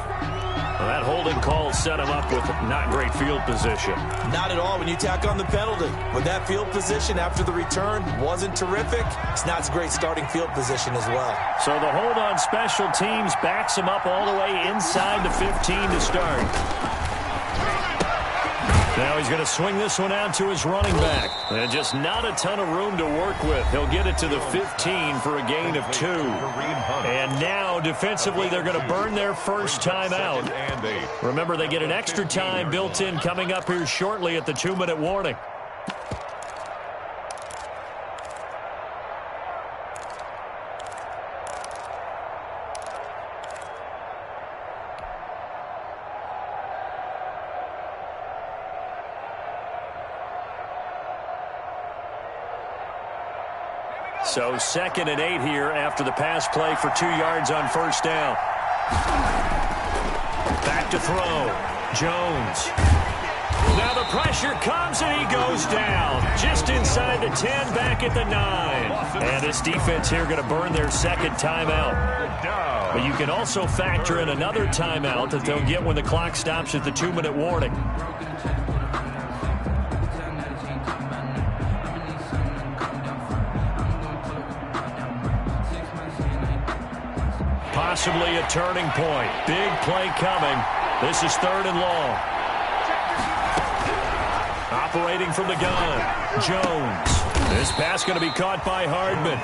Well, that holding call set him up with not great field position. Not at all when you tack on the penalty. With that field position after the return wasn't terrific, it's not a great starting field position as well. So the hold on special teams backs him up all the way inside the 15 to start. Now he's going to swing this one out to his running back. And just not a ton of room to work with. He'll get it to the 15 for a gain of 2. And now defensively they're going to burn their first time out. Remember, they get an extra time built in coming up here shortly at the 2-minute warning. So 2nd and 8 here after the pass play for 2 yards on first down. Back to throw. Jones. Now the pressure comes and he goes down. Just inside the 10, back at the 9. And this defense here going to burn their second timeout. But you can also factor in another timeout that they'll get when the clock stops at the 2-minute warning. Possibly a turning point. Big play coming. This is 3rd and long. Operating from the gun. Jones. This pass going to be caught by Hardman.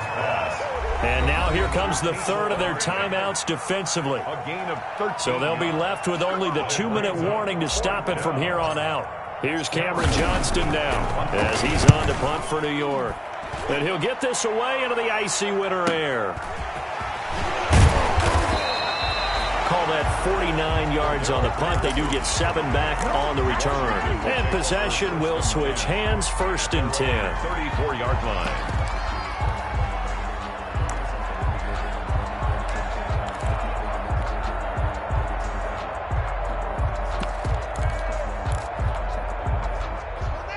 And now here comes the 3rd of their timeouts defensively. A gain of 13. So they'll be left with only the 2-minute warning to stop it from here on out. Here's Cameron Johnston now as he's on to punt for New York. And he'll get this away into the icy winter air. Call that 49 yards on the punt. They do get 7 back on the return. And possession will switch hands, 1st and 10. 34-yard line.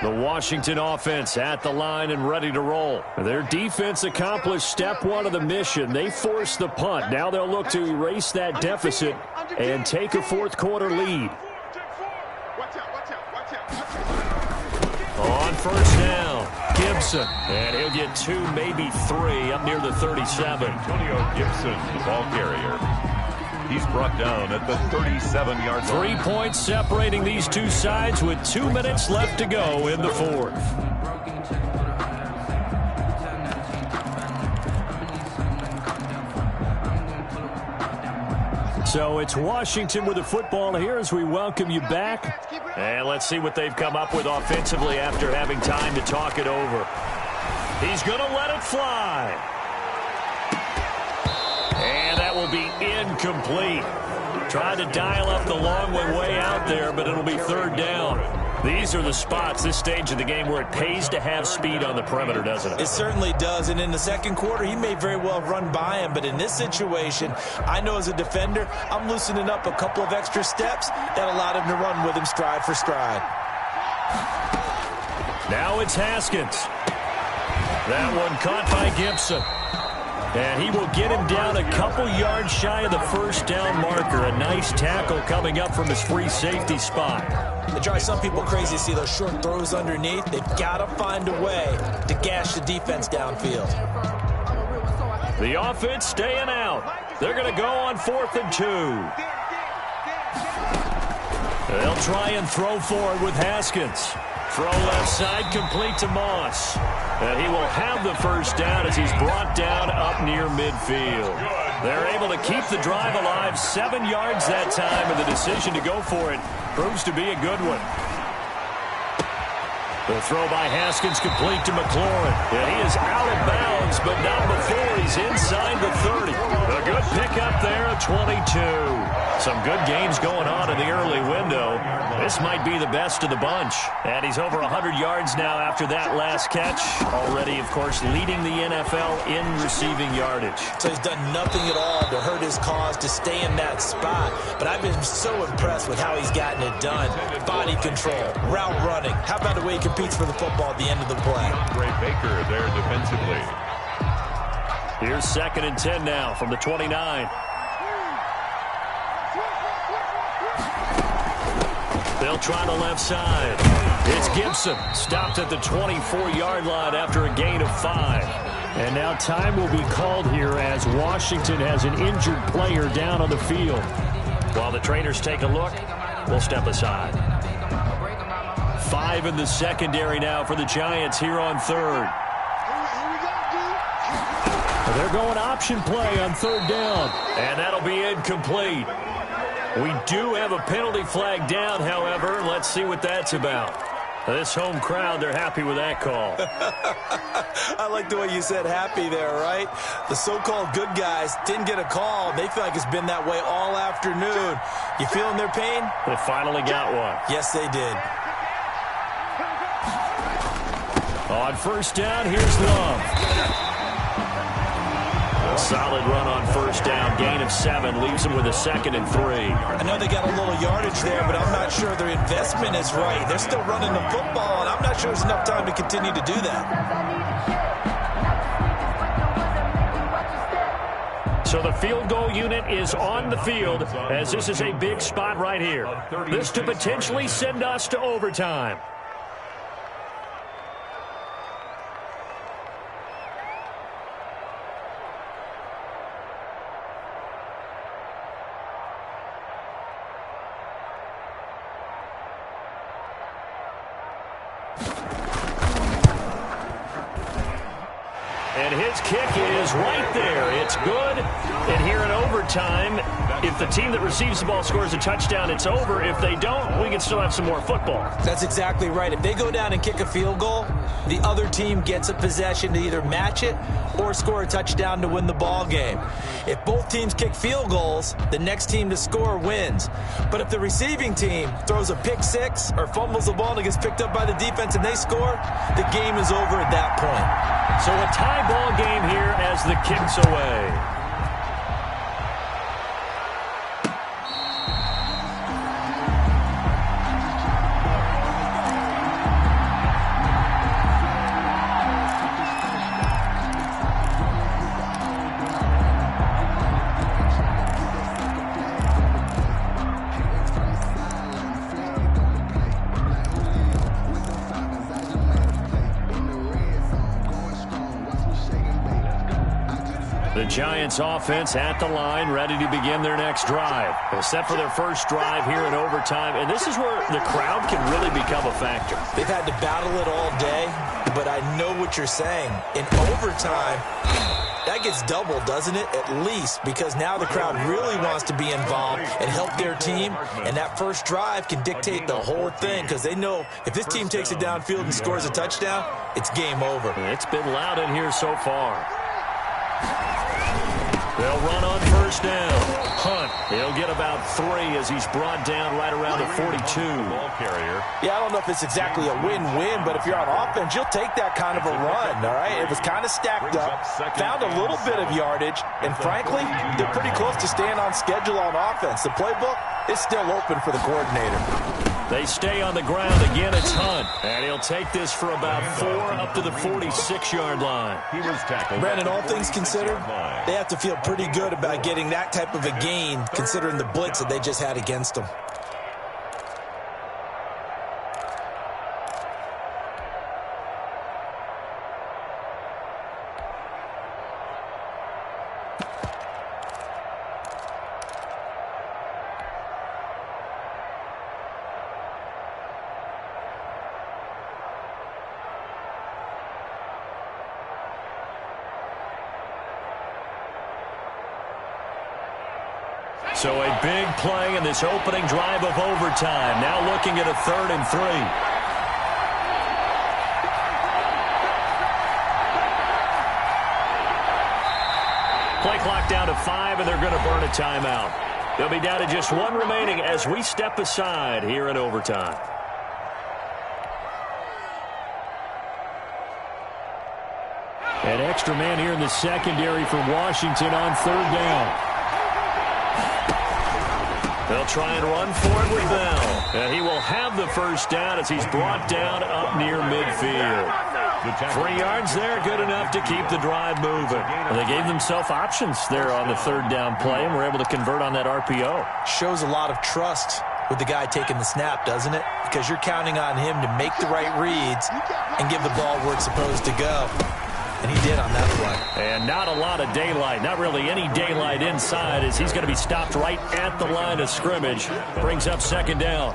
The Washington offense at the line and ready to roll. Their defense accomplished step 1 of the mission. They forced the punt. Now they'll look to erase that deficit and take a 4th quarter lead. On first down, Gibson. And he'll get 2, maybe 3 up near the 37. Antonio Gibson, the ball carrier. He's brought down at the 37-yard line. 3 points separating these two sides with 2 minutes left to go in the 4th. So it's Washington with the football here as we welcome you back. And let's see what they've come up with offensively after having time to talk it over. He's going to let it fly. And that will be incomplete. Tried to dial up the long way out there, but it'll be 3rd down. These are the spots, this stage of the game, where it pays to have speed on the perimeter, doesn't it? It certainly does, and in the 2nd quarter, he may very well run by him, but in this situation, I know as a defender, I'm loosening up a couple of extra steps that allowed him to run with him stride for stride. Now it's Haskins. That one caught by Gibson. And he will get him down a couple yards shy of the 1st down marker. A nice tackle coming up from his free safety spot. It drives some people crazy to see those short throws underneath. They've got to find a way to gash the defense downfield. The offense staying out. They're going to go on 4th and 2. They'll try and throw for it with Haskins. Throw left side, complete to Moss. And he will have the 1st down as he's brought down up near midfield. They're able to keep the drive alive, 7 yards that time, and the decision to go for it proves to be a good one. The throw by Haskins complete to McLaurin. And he is out of bounds, but not before he's inside the 30. A good pickup there at 22. Some good games going on in the early window. This might be the best of the bunch. And he's over 100 yards now after that last catch. Already, of course, leading the NFL in receiving yardage. So he's done nothing at all to hurt his cause, to stay in that spot. But I've been so impressed with how he's gotten it done. Body control, route running. How about the way he competes for the football at the end of the play? Ray Baker there defensively. Here's 2nd and 10 now from the 29. They'll try the left side. It's Gibson, stopped at the 24-yard line after a gain of 5. And now time will be called here as Washington has an injured player down on the field. While the trainers take a look, we'll step aside. 5 in the secondary now for the Giants here on 3rd. They're going option play on 3rd down. And that'll be incomplete. We do have a penalty flag down, however. Let's see what that's about. This home crowd, they're happy with that call. I like the way you said happy there, right? The so-called good guys didn't get a call. They feel like it's been that way all afternoon. You feeling their pain? They finally got one. Yes, they did. On 1st down, here's Love. Solid run on 1st down. Gain of 7 leaves them with a 2nd and 3. I know they got a little yardage there, but I'm not sure their investment is right. They're still running the football, and I'm not sure there's enough time to continue to do that. So the field goal unit is on the field as this is a big spot right here. This to potentially send us to overtime. And his kick is right there. It's good. And here in overtime, if the team that receives the ball scores a touchdown, it's over. If they don't, we can still have some more football. That's exactly right. If they go down and kick a field goal, the other team gets a possession to either match it or score a touchdown to win the ball game. If both teams kick field goals, the next team to score wins. But if the receiving team throws a pick six or fumbles the ball and it gets picked up by the defense and they score, the game is over at that point. So a tie ball game here as the kick's away. The Giants offense at the line, ready to begin their next drive. Except for their first drive here in overtime. And this is where the crowd can really become a factor. They've had to battle it all day, but I know what you're saying. In overtime, that gets doubled, doesn't it? At least, because now the crowd really wants to be involved and help their team. And that first drive can dictate the whole thing because they know if this team takes it downfield and scores a touchdown, it's game over. It's been loud in here so far. They'll run on first down. Hunt, he'll get about 3 as he's brought down right around the 42. Ball carrier. Yeah, I don't know if it's exactly a win-win, but if you're on offense, you'll take that kind of a run, all right? It was kind of stacked up, found a little bit of yardage, and frankly, they're pretty close to staying on schedule on offense. The playbook is still open for the coordinator. They stay on the ground. Again, it's Hunt. And he'll take this for about 4 up to the 46-yard line. He was tackled. Brandon, all things considered, they have to feel pretty good about getting that type of a gain considering the blitz that they just had against them. So a big play in this opening drive of overtime. Now looking at a 3rd and 3. clock down to 5, and they're going to burn a timeout. They'll be down to just 1 remaining as we step aside here in overtime. An extra man here in the secondary for Washington on 3rd down. They'll try and run for it with Bell. And he will have the first down as he's brought down up near midfield. 3 yards there, good enough to keep the drive moving. Well, they gave themselves options there on the 3rd down play and were able to convert on that RPO. Shows a lot of trust with the guy taking the snap, doesn't it? Because you're counting on him to make the right reads and give the ball where it's supposed to go. And he did on that play. And not a lot of daylight, not really any daylight inside, as he's going to be stopped right at the line of scrimmage. Brings up 2nd down.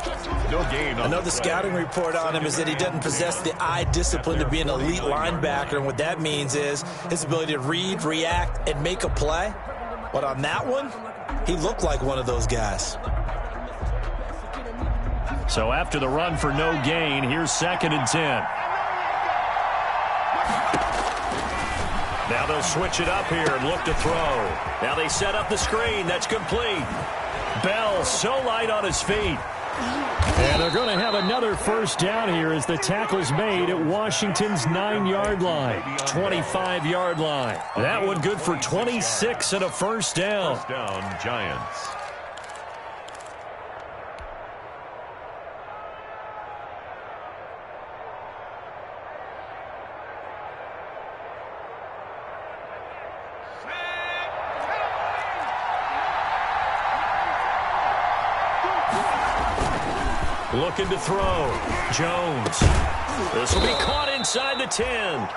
No gain. Another scouting report on him is that he doesn't possess the eye discipline to be an elite linebacker. And what that means is his ability to read, react, and make a play. But on that one, he looked like one of those guys. So after the run for no gain, here's 2nd and 10. Now they'll switch it up here and look to throw. Now they set up the screen. That's complete. Bell so light on his feet. And they're going to have another first down here as the tackle's made at Washington's 9-yard line. 25-yard line. That one good for 26 and a first down. First down, Giants. Looking to throw. Jones. This will be caught inside the 10.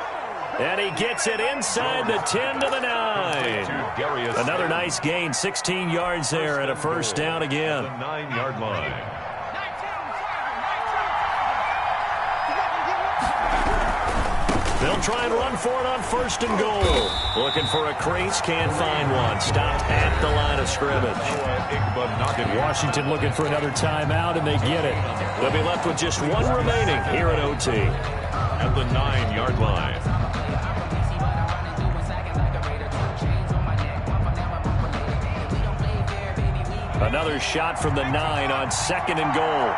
And he gets it inside the 10 to the 9. Another nice gain. 16 yards there and a first down again. The 9-yard line. They'll try and run for it on 1st and goal. Looking for a crease, can't find one. Stopped at the line of scrimmage. Washington looking for another timeout, and they get it. They'll be left with just 1 remaining here at OT. At the 9-yard line. Another shot from the 9 on 2nd and goal.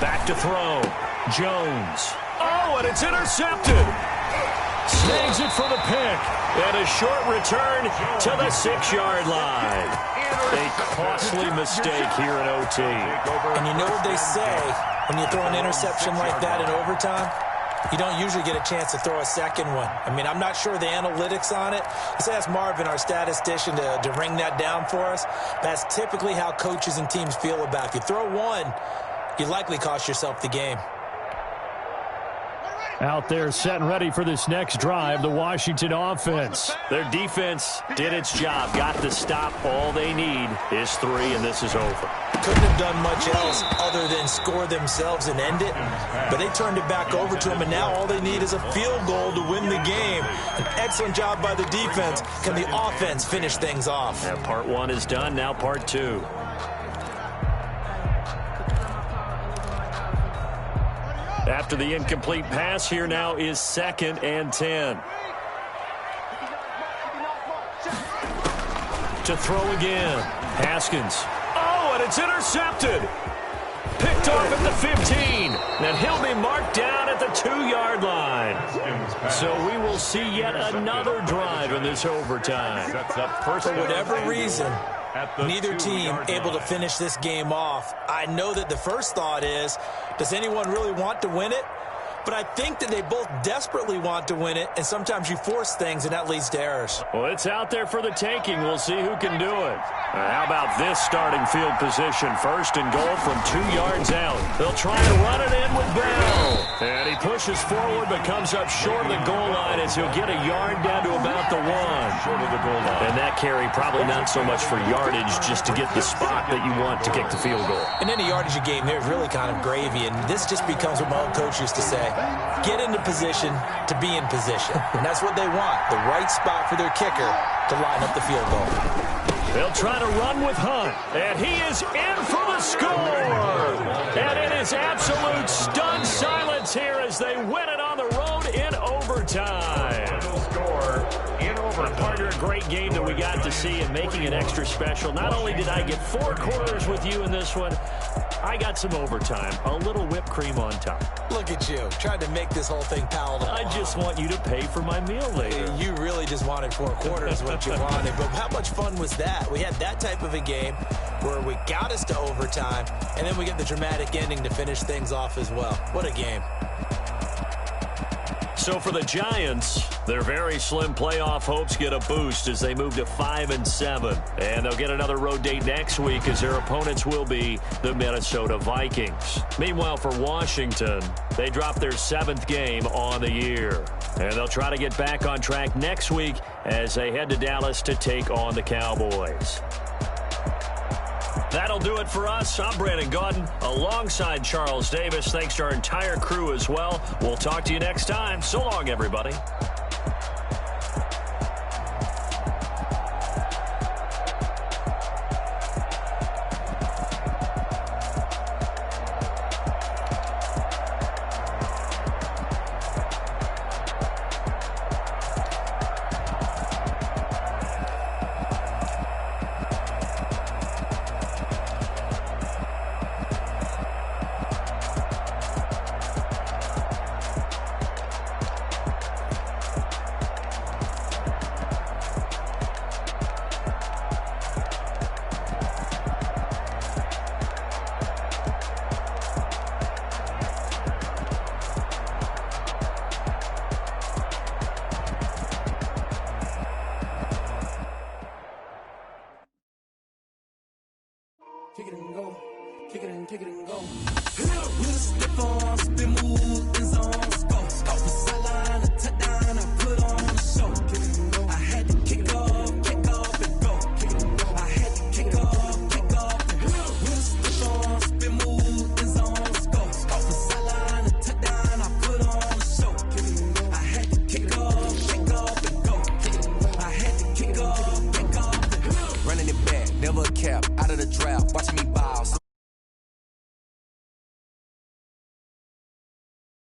Back to throw. Jones. Oh, and it's intercepted. Snags it for the pick. And a short return to the 6-yard line. A costly mistake here in OT. And you know what they say when you throw an interception like that in overtime? You don't usually get a chance to throw a second one. I mean, I'm not sure the analytics on it. Let's ask Marvin, our statistician, to ring that down for us. That's typically how coaches and teams feel about it. If you throw one, you likely cost yourself the game. Out there set and ready for this next drive, the Washington offense. Their defense did its job, got the stop. All they need is 3, and this is over. Couldn't have done much else other than score themselves and end it, but they turned it back over to them, and now all they need is a field goal to win the game. An excellent job by the defense. Can the offense finish things off? And part 1 is done, now part 2. After the incomplete pass, here now is 2nd and 10. To throw again. Haskins. Oh, and it's intercepted. Picked off at the 15. And he'll be marked down at the 2-yard line. So we will see yet another drive in this overtime. For whatever reason, neither team able to finish this game off. I know that the first thought is, does anyone really want to win it? But I think that they both desperately want to win it, and sometimes you force things, and that leads to errors. Well, it's out there for the taking. We'll see who can do it. How about this starting field position? 1st and goal from 2 yards out. They'll try to run it in with Bell. And he pushes forward, but comes up short of the goal line as he'll get a yard down to about the 1. Short of the goal line. And that carry probably not so much for yardage, just to get the spot that you want to kick the field goal. And any yardage game there is really kind of gravy, and this just becomes what my old coach used to say. Get into position to be in position. And that's what they want, the right spot for their kicker to line up the field goal. They'll try to run with Hunt, and he is in for the score. And it is absolute stunned silence here as they win it on the road overtime. Score in overtime. Partner, a great game that we got to see and making it extra special. Not only did I get 4 quarters with you in this one, I got some overtime, a little whipped cream on top. Look at you, trying to make this whole thing palatable. I just want you to pay for my meal later. You really just wanted 4 quarters what you wanted, but how much fun was that? We had that type of a game where we got us to overtime, and then we get the dramatic ending to finish things off as well. What a game. So for the Giants, their very slim playoff hopes get a boost as they move to 5-7. And they'll get another road date next week as their opponents will be the Minnesota Vikings. Meanwhile, for Washington, they drop their 7th game on the year. And they'll try to get back on track next week as they head to Dallas to take on the Cowboys. That'll do it for us. I'm Brandon Gaudin alongside Charles Davis. Thanks to our entire crew as well. We'll talk to you next time. So long, everybody. Kick it and go. Kick it and kick it and go. With a stiff arm, spin move, in zone, score. Off the sideline, a touchdown, I put on the show. Kick it and go. I had to kick off and go. Kick it and go. I had to kick off and go. With a stiff arm, spin move, in zone, score. Off the sideline, a touchdown, I put on the show. Kick it and go. I had to kick off and go. Kick it and go. I had to kick off and go. Running it back, never a cap, out of the draft, watching me bounce.